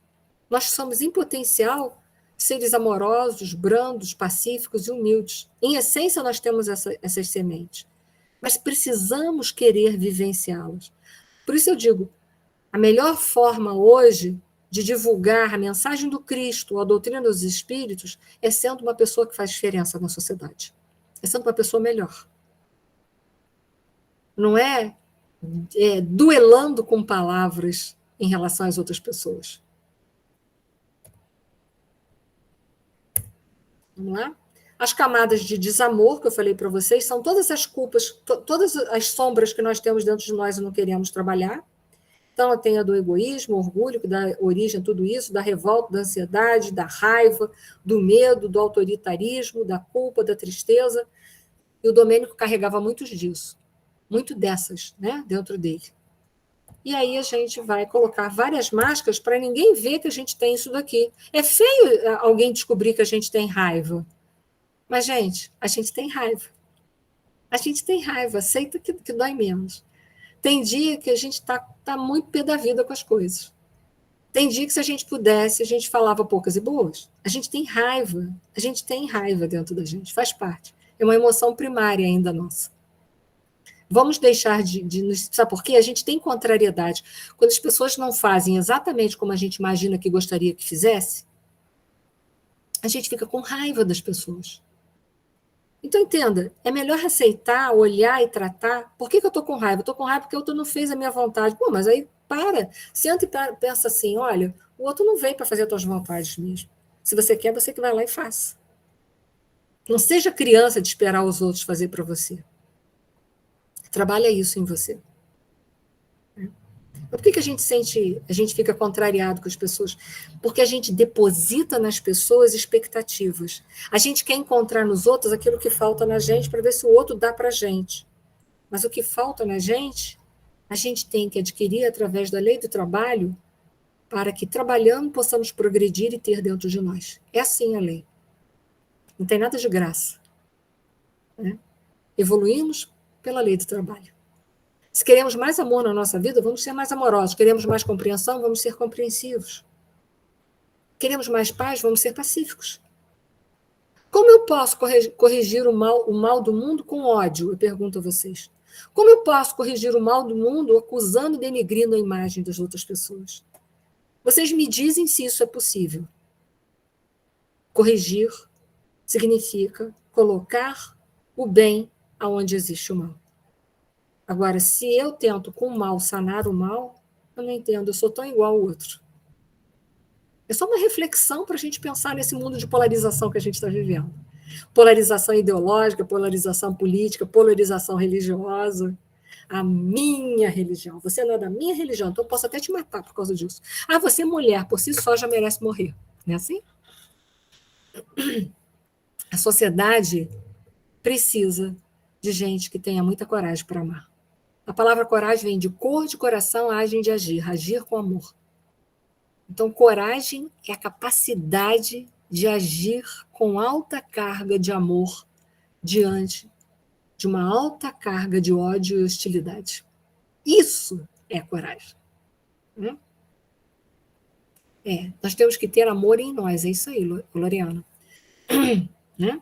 Nós somos, em potencial, seres amorosos, brandos, pacíficos e humildes. Em essência, nós temos essas sementes. Mas precisamos querer vivenciá-las. Por isso eu digo, a melhor forma hoje de divulgar a mensagem do Cristo, a doutrina dos Espíritos, é sendo uma pessoa que faz diferença na sociedade. É sendo uma pessoa melhor. Não é duelando com palavras em relação às outras pessoas. Vamos lá? As camadas de desamor que eu falei para vocês são todas as culpas, todas as sombras que nós temos dentro de nós e não queremos trabalhar. Então, tem a do egoísmo, orgulho, que dá origem a tudo isso, da revolta, da ansiedade, da raiva, do medo, do autoritarismo, da culpa, da tristeza. E o Domênico carregava muitos disso, muito dessas, né, dentro dele. E aí a gente vai colocar várias máscaras para ninguém ver que a gente tem isso daqui. É feio alguém descobrir que a gente tem raiva. Mas, gente, a gente tem raiva. A gente tem raiva, aceita que dói menos. Tem dia que a gente tá muito pé da vida com as coisas. Tem dia que, se a gente pudesse, a gente falava poucas e boas. A gente tem raiva. A gente tem raiva dentro da gente, faz parte. É uma emoção primária ainda nossa. Vamos deixar sabe por quê? A gente tem contrariedade. Quando as pessoas não fazem exatamente como a gente imagina que gostaria que fizesse, a gente fica com raiva das pessoas. Então, entenda, é melhor aceitar, olhar e tratar. Por que eu estou com raiva? Estou com raiva porque o outro não fez a minha vontade. Pô, mas aí para, senta e pensa assim, olha, o outro não veio para fazer as tuas vontades mesmo. Se você quer, você que vai lá e faça. Não seja criança de esperar os outros fazer para você. Trabalha isso em você. Por que a gente fica contrariado com as pessoas? Porque a gente deposita nas pessoas expectativas. A gente quer encontrar nos outros aquilo que falta na gente para ver se o outro dá para a gente. Mas o que falta na gente, a gente tem que adquirir através da lei do trabalho para que, trabalhando, possamos progredir e ter dentro de nós. É assim a lei. Não tem nada de graça. Né? Evoluímos pela lei do trabalho. Se queremos mais amor na nossa vida, vamos ser mais amorosos. Queremos mais compreensão, vamos ser compreensivos. Queremos mais paz, vamos ser pacíficos. Como eu posso corrigir o mal do mundo com ódio? Eu pergunto a vocês. Como eu posso corrigir o mal do mundo acusando e denegrindo a imagem das outras pessoas? Vocês me dizem se isso é possível. Corrigir significa colocar o bem aonde existe o mal. Agora, se eu tento com o mal sanar o mal, eu não entendo, eu sou tão igual ao outro. É só uma reflexão para a gente pensar nesse mundo de polarização que a gente está vivendo. Polarização ideológica, polarização política, polarização religiosa. A minha religião. Você não é da minha religião, então eu posso até te matar por causa disso. Ah, você é mulher, por si só já merece morrer. Não é assim? A sociedade precisa de gente que tenha muita coragem para amar. A palavra coragem vem de cor de coração, agem de agir, agir com amor. Então, coragem é a capacidade de agir com alta carga de amor diante de uma alta carga de ódio e hostilidade. Isso é coragem. Nós temos que ter amor em nós, é isso aí, Loriana. Né?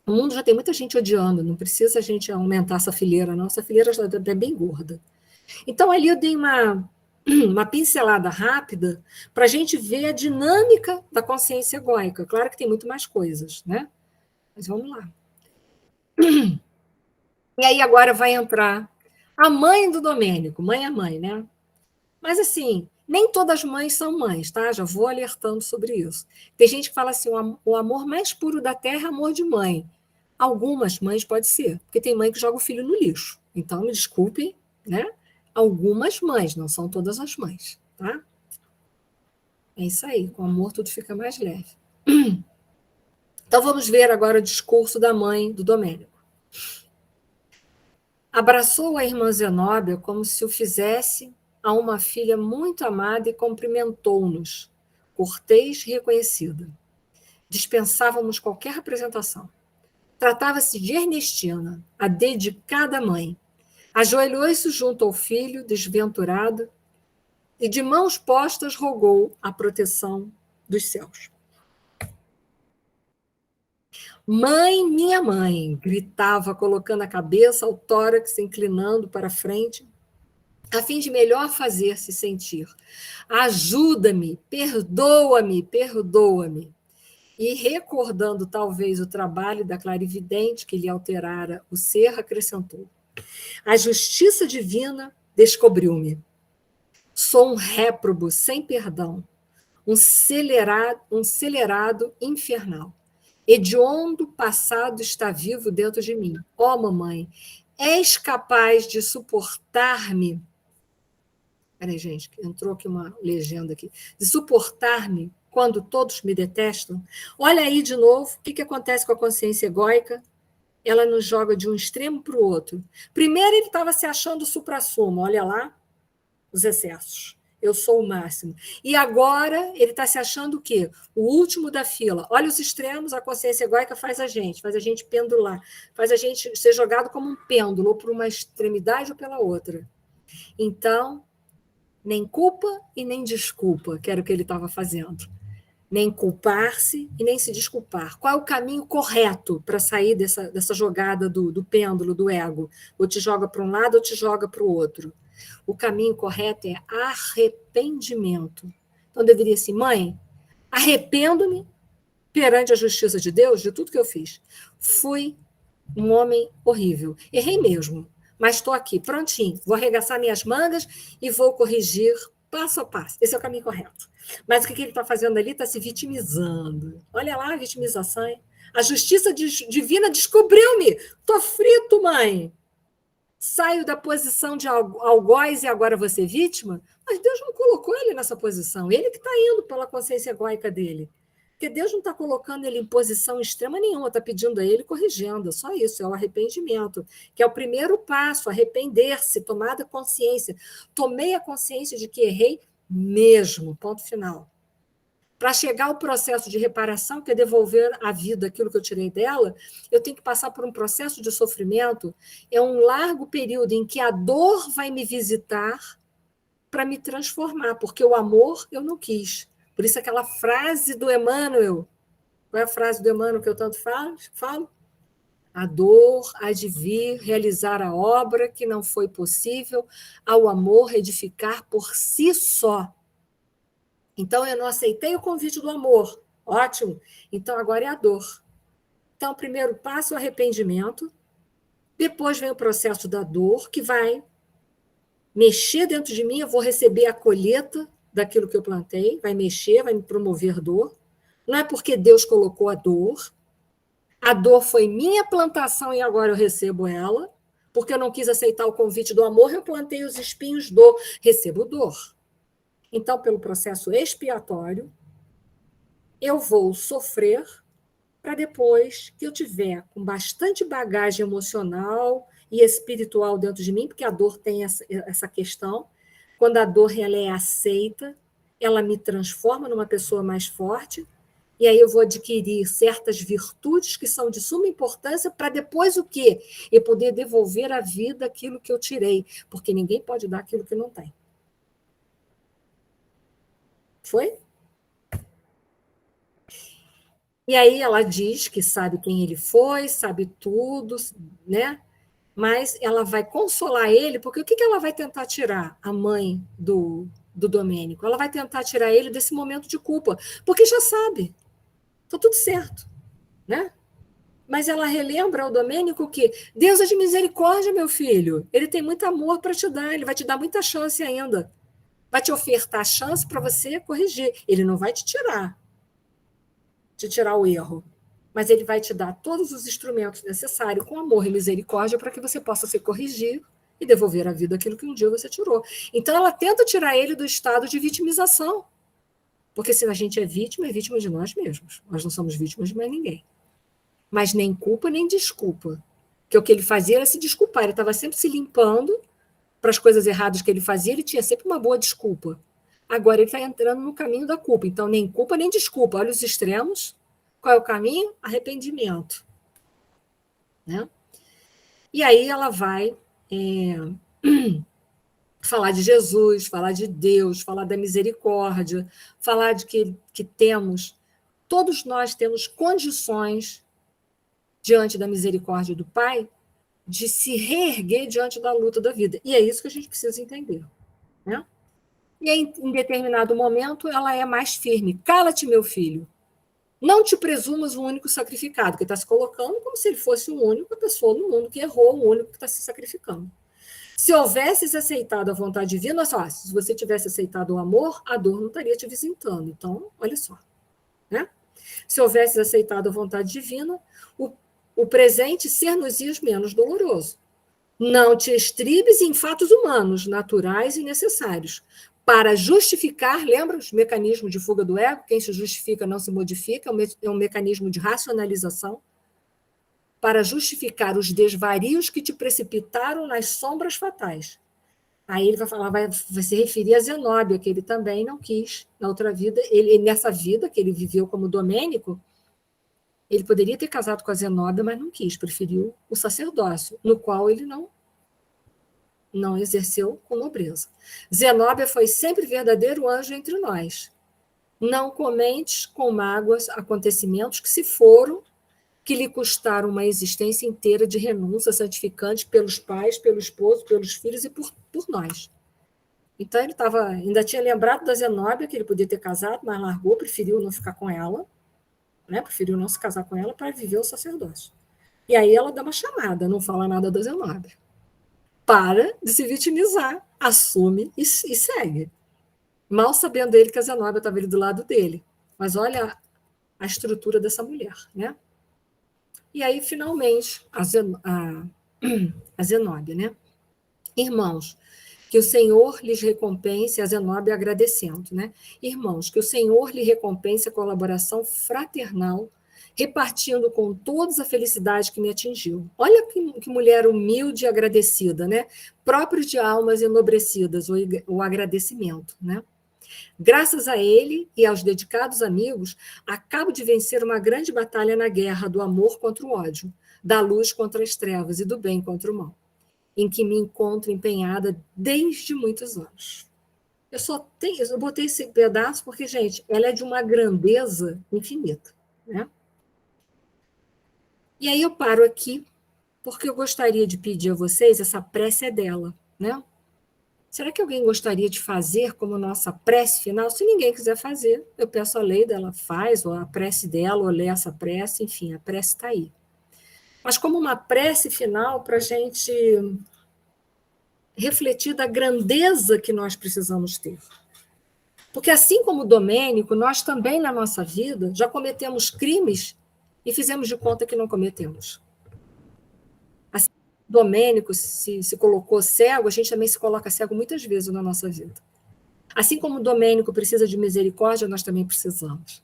O mundo já tem muita gente odiando, não precisa a gente aumentar essa fileira, não. Essa fileira já é bem gorda. Então, ali eu dei uma pincelada rápida para a gente ver a dinâmica da consciência egóica. Claro que tem muito mais coisas, né? Mas vamos lá. E aí agora vai entrar a mãe do Domênico. Mãe é mãe, né? Mas assim, nem todas as mães são mães, tá? Já vou alertando sobre isso. Tem gente que fala assim, o amor mais puro da terra é amor de mãe. Algumas mães pode ser, porque tem mãe que joga o filho no lixo. Então, me desculpem, né? Algumas mães, não são todas as mães, tá? É isso aí, com amor tudo fica mais leve. Então, vamos ver agora o discurso da mãe do Domênico. Abraçou a irmã Zenóbia como se o fizesse a uma filha muito amada e cumprimentou-nos, cortês e reconhecida. Dispensávamos qualquer apresentação. Tratava-se de Ernestina, a dedicada mãe. Ajoelhou-se junto ao filho desventurado e, de mãos postas, rogou a proteção dos céus. Mãe, minha mãe, gritava, colocando a cabeça ao tórax, inclinando para a frente, a fim de melhor fazer-se sentir. Ajuda-me, perdoa-me, perdoa-me. E, recordando talvez o trabalho da clarividente que lhe alterara o ser, acrescentou: a justiça divina descobriu-me. Sou um réprobo sem perdão, um celerado infernal. Hediondo passado está vivo dentro de mim. Ó, mamãe, és capaz de suportar-me? Peraí, gente, entrou aqui uma legenda aqui. De suportar-me quando todos me detestam? Olha aí de novo o que acontece com a consciência egóica. Ela nos joga de um extremo para o outro. Primeiro ele estava se achando suprassumo, olha lá, os excessos. Eu sou o máximo. E agora ele está se achando o quê? O último da fila. Olha os extremos, a consciência egóica faz a gente pendular, faz a gente ser jogado como um pêndulo, ou por uma extremidade ou pela outra. Então, nem culpa e nem desculpa, que era o que ele estava fazendo. Nem culpar-se e nem se desculpar. Qual é o caminho correto para sair dessa jogada do pêndulo, do ego? Ou te joga para um lado ou te joga para o outro. O caminho correto é arrependimento. Então, deveria assim, mãe, arrependo-me perante a justiça de Deus de tudo que eu fiz. Fui um homem horrível. Errei mesmo, mas estou aqui, prontinho. Vou arregaçar minhas mangas e vou corrigir passo a passo. Esse é o caminho correto. Mas o que ele está fazendo ali? Está se vitimizando. Olha lá a vitimização. Hein? A justiça divina descobriu-me. Estou frito, mãe. Saio da posição de algoz e agora você é vítima? Mas Deus não colocou ele nessa posição. Ele que está indo pela consciência egóica dele. Porque Deus não está colocando ele em posição extrema nenhuma, está pedindo a ele corrigindo. Só isso, é o arrependimento, que é o primeiro passo, arrepender-se, tomada consciência. Tomei a consciência de que errei mesmo, ponto final. Para chegar ao processo de reparação, que é devolver à vida aquilo que eu tirei dela, eu tenho que passar por um processo de sofrimento. É um largo período em que a dor vai me visitar para me transformar, porque o amor eu não quis. Por isso aquela frase do Emmanuel, qual é a frase do Emmanuel que eu tanto falo? A dor há de vir realizar a obra que não foi possível ao amor edificar por si só. Então, eu não aceitei o convite do amor. Ótimo. Então, agora é a dor. Então, o primeiro passo é o arrependimento. Depois vem o processo da dor, que vai mexer dentro de mim. Eu vou receber a colheita daquilo que eu plantei. Vai mexer, vai me promover dor. Não é porque Deus colocou a dor. A dor foi minha plantação e agora eu recebo ela. Porque eu não quis aceitar o convite do amor, eu plantei os espinhos dor. Recebo dor. Então, pelo processo expiatório, eu vou sofrer para depois que eu tiver com bastante bagagem emocional e espiritual dentro de mim, porque a dor tem essa questão, quando a dor ela é aceita, ela me transforma numa pessoa mais forte, e aí eu vou adquirir certas virtudes que são de suma importância para depois o quê? Eu poder devolver à vida aquilo que eu tirei, porque ninguém pode dar aquilo que não tem. Foi? E aí ela diz que sabe quem ele foi, sabe tudo, né? Mas ela vai consolar ele, porque o que ela vai tentar tirar, a mãe do Domênico? Ela vai tentar tirar ele desse momento de culpa, porque já sabe, está tudo certo, né? Mas ela relembra ao Domênico que Deus é de misericórdia, meu filho, ele tem muito amor para te dar, ele vai te dar muita chance ainda, vai te ofertar chance para você corrigir, ele não vai te tirar o erro, mas ele vai te dar todos os instrumentos necessários com amor e misericórdia para que você possa se corrigir e devolver à vida aquilo que um dia você tirou. Então, ela tenta tirar ele do estado de vitimização, porque se a gente é vítima de nós mesmos. Nós não somos vítimas de mais ninguém. Mas nem culpa, nem desculpa. Porque o que ele fazia era se desculpar, ele estava sempre se limpando para as coisas erradas que ele fazia, ele tinha sempre uma boa desculpa. Agora ele está entrando no caminho da culpa, então nem culpa, nem desculpa. Olha os extremos. Qual é o caminho? Arrependimento. Né? E aí ela vai falar de Jesus, falar de Deus, falar da misericórdia, falar de que todos nós temos condições, diante da misericórdia do Pai, de se reerguer diante da luta da vida. E é isso que a gente precisa entender. Né? E aí, em determinado momento, ela é mais firme. Cala-te, meu filho. Não te presumas o único sacrificado, que está se colocando como se ele fosse a única pessoa no mundo que errou, o único que está se sacrificando. Se houvesses aceitado a vontade divina, só, se você tivesse aceitado o amor, a dor não estaria te visitando. Então, olha só. Né? Se houvesses aceitado a vontade divina, o presente ser-nos-ia menos doloroso. Não te estribes em fatos humanos, naturais e necessários, para justificar, lembra os mecanismos de fuga do ego? Quem se justifica não se modifica, é um mecanismo de racionalização, para justificar os desvarios que te precipitaram nas sombras fatais. Aí ele vai falar, vai se referir a Zenóbia, que ele também não quis na outra vida. Ele, nessa vida que ele viveu como Domênico, ele poderia ter casado com a Zenóbia, mas não quis, preferiu o sacerdócio, no qual ele não exerceu com nobreza. Zenóbia foi sempre verdadeiro anjo entre nós. Não comentes com mágoas acontecimentos que se foram, que lhe custaram uma existência inteira de renúncia santificante pelos pais, pelo esposo, pelos filhos e por nós. Então, ele ainda tinha lembrado da Zenóbia, que ele podia ter casado, mas largou, preferiu não ficar com ela, né? Preferiu não se casar com ela para viver o sacerdócio. E aí ela dá uma chamada, não fala nada da Zenóbia. Para de se vitimizar, assume e segue. Mal sabendo ele que a Zenóbia estava ali do lado dele. Mas olha a estrutura dessa mulher, né? E aí, finalmente, a Zenóbia, né? Irmãos, que o Senhor lhes recompense, a Zenóbia agradecendo, né? Irmãos, que o Senhor lhe recompense a colaboração fraternal, repartindo com todos a felicidade que me atingiu. Olha que mulher humilde e agradecida, né? Próprio de almas enobrecidas, o agradecimento, né? Graças a ele e aos dedicados amigos, acabo de vencer uma grande batalha na guerra do amor contra o ódio, da luz contra as trevas e do bem contra o mal, em que me encontro empenhada desde muitos anos. Eu botei esse pedaço porque, gente, ela é de uma grandeza infinita, né? E aí eu paro aqui, porque eu gostaria de pedir a vocês, essa prece é dela, né? Será que alguém gostaria de fazer como nossa prece final? Se ninguém quiser fazer, eu peço a Leida, ela faz, ou a prece dela, ou lê essa prece, enfim, a prece está aí. Mas como uma prece final para a gente refletir da grandeza que nós precisamos ter. Porque assim como o Domênico, nós também na nossa vida já cometemos crimes e fizemos de conta que não cometemos. Assim, Domênico se colocou cego, a gente também se coloca cego muitas vezes na nossa vida. Assim como o Domênico precisa de misericórdia, nós também precisamos.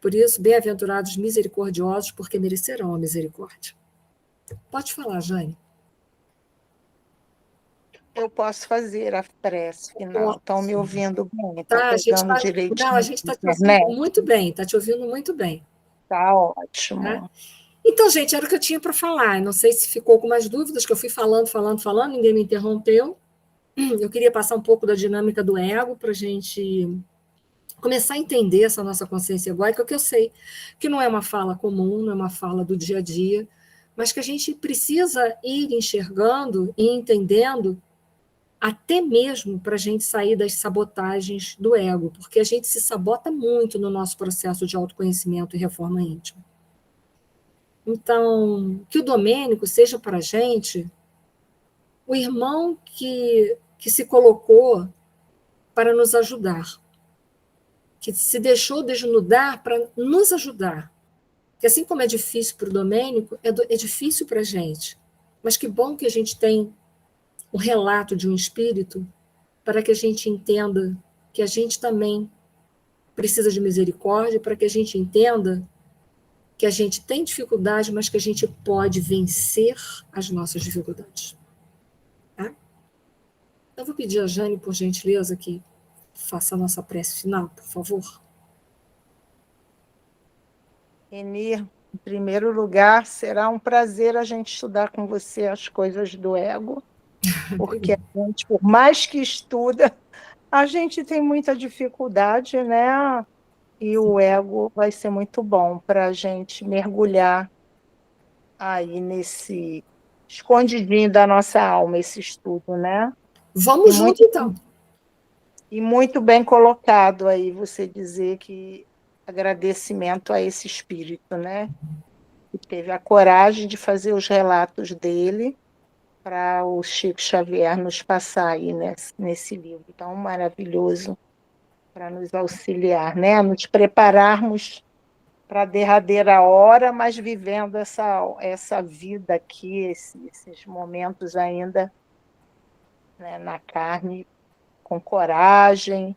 Por isso, bem-aventurados misericordiosos, porque merecerão a misericórdia. Pode falar, Jane. Eu posso fazer a prece final. Estão me ouvindo bem? Está Tá, a gente pegando tá, direitinho não, a gente está na te ouvindo internet? muito bem, está te ouvindo muito bem. Está ótimo. Então, gente, era o que eu tinha para falar. Não sei se ficou com mais dúvidas, que eu fui falando, ninguém me interrompeu. Eu queria passar um pouco da dinâmica do ego para a gente começar a entender essa nossa consciência egóica, que eu sei que não é uma fala comum, não é uma fala do dia a dia, mas que a gente precisa ir enxergando e entendendo até mesmo para a gente sair das sabotagens do ego, porque a gente se sabota muito no nosso processo de autoconhecimento e reforma íntima. Então, que o Domênico seja para a gente o irmão que se colocou para nos ajudar, que se deixou desnudar para nos ajudar. Que assim como é difícil para o Domênico, é difícil para a gente. Mas que bom que a gente tem o relato de um espírito para que a gente entenda que a gente também precisa de misericórdia, para que a gente entenda que a gente tem dificuldade, mas que a gente pode vencer as nossas dificuldades. Tá? Eu vou pedir a Jane, por gentileza, que faça a nossa prece final, por favor. Enir, em primeiro lugar, será um prazer a gente estudar com você as coisas do ego, porque a gente, por mais que estuda, a gente tem muita dificuldade, né? E o ego vai ser muito bom para a gente mergulhar aí nesse escondidinho da nossa alma, esse estudo, né? Vamos junto, então. E muito bem colocado aí você dizer que agradecimento a esse espírito, né? Que teve a coragem de fazer os relatos dele para o Chico Xavier nos passar aí nesse livro tão maravilhoso para nos auxiliar, né? A nos prepararmos para a derradeira hora, mas vivendo essa vida aqui, esses momentos ainda, né, na carne, com coragem,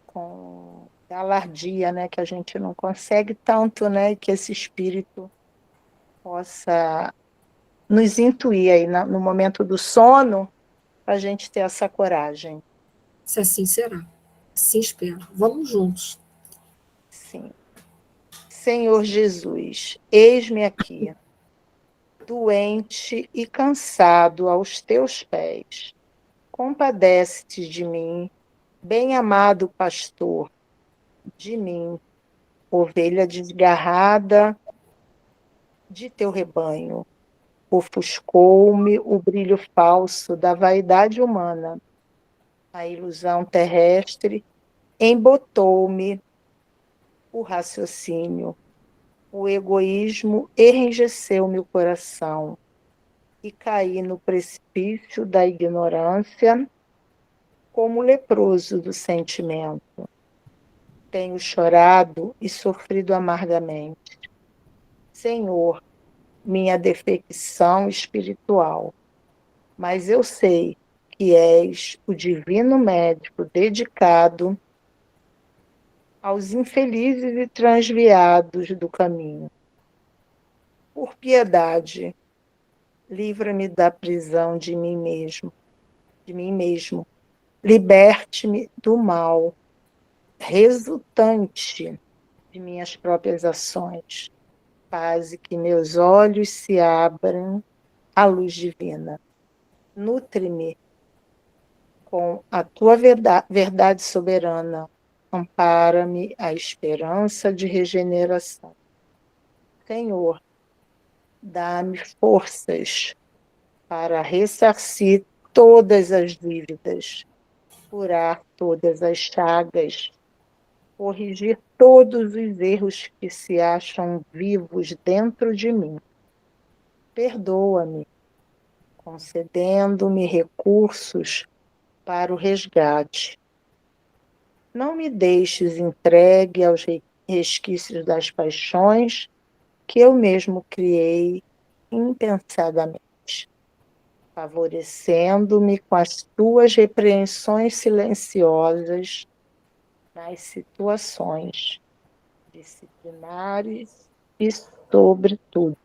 com alardia, né, que a gente não consegue tanto, né, que esse espírito possa nos intuir aí no momento do sono, para a gente ter essa coragem. Se assim será. Assim espero. Vamos juntos. Sim. Senhor Jesus, eis-me aqui, doente e cansado aos teus pés. Compadece-te de mim, bem-amado pastor, de mim, ovelha desgarrada de teu rebanho. Ofuscou-me o brilho falso da vaidade humana. A ilusão terrestre embotou-me o raciocínio. O egoísmo enrijeceu meu coração e caí no precipício da ignorância como leproso do sentimento. Tenho chorado e sofrido amargamente. Senhor, minha defecção espiritual, mas eu sei que és o divino médico dedicado aos infelizes e transviados do caminho. Por piedade, livra-me da prisão de mim mesmo. Liberte-me do mal resultante de minhas próprias ações. Faze que meus olhos se abram à luz divina. Nutre-me com a tua verdade soberana. Ampara-me a esperança de regeneração. Senhor, dá-me forças para ressarcir todas as dívidas, curar todas as chagas, corrigir todos os erros que se acham vivos dentro de mim. Perdoa-me, concedendo-me recursos para o resgate. Não me deixes entregue aos resquícios das paixões que eu mesmo criei impensadamente, favorecendo-me com as tuas repreensões silenciosas nas situações disciplinares e, sobretudo,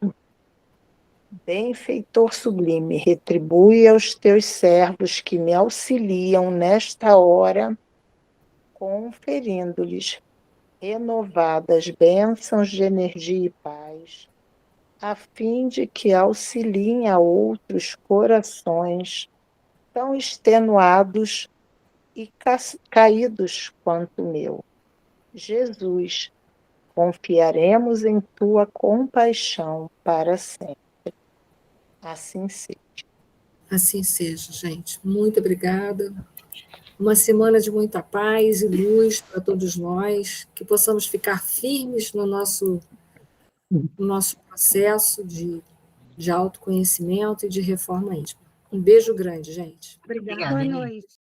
benfeitor sublime, retribui aos teus servos que me auxiliam nesta hora, conferindo-lhes renovadas bênçãos de energia e paz, a fim de que auxiliem a outros corações tão extenuados e caídos quanto o meu. Jesus, confiaremos em tua compaixão para sempre. Assim seja. Assim seja, gente. Muito obrigada. Uma semana de muita paz e luz para todos nós, que possamos ficar firmes no nosso processo de autoconhecimento e de reforma íntima. Um beijo grande, gente. Obrigada. Obrigada, Boa Nini. noite.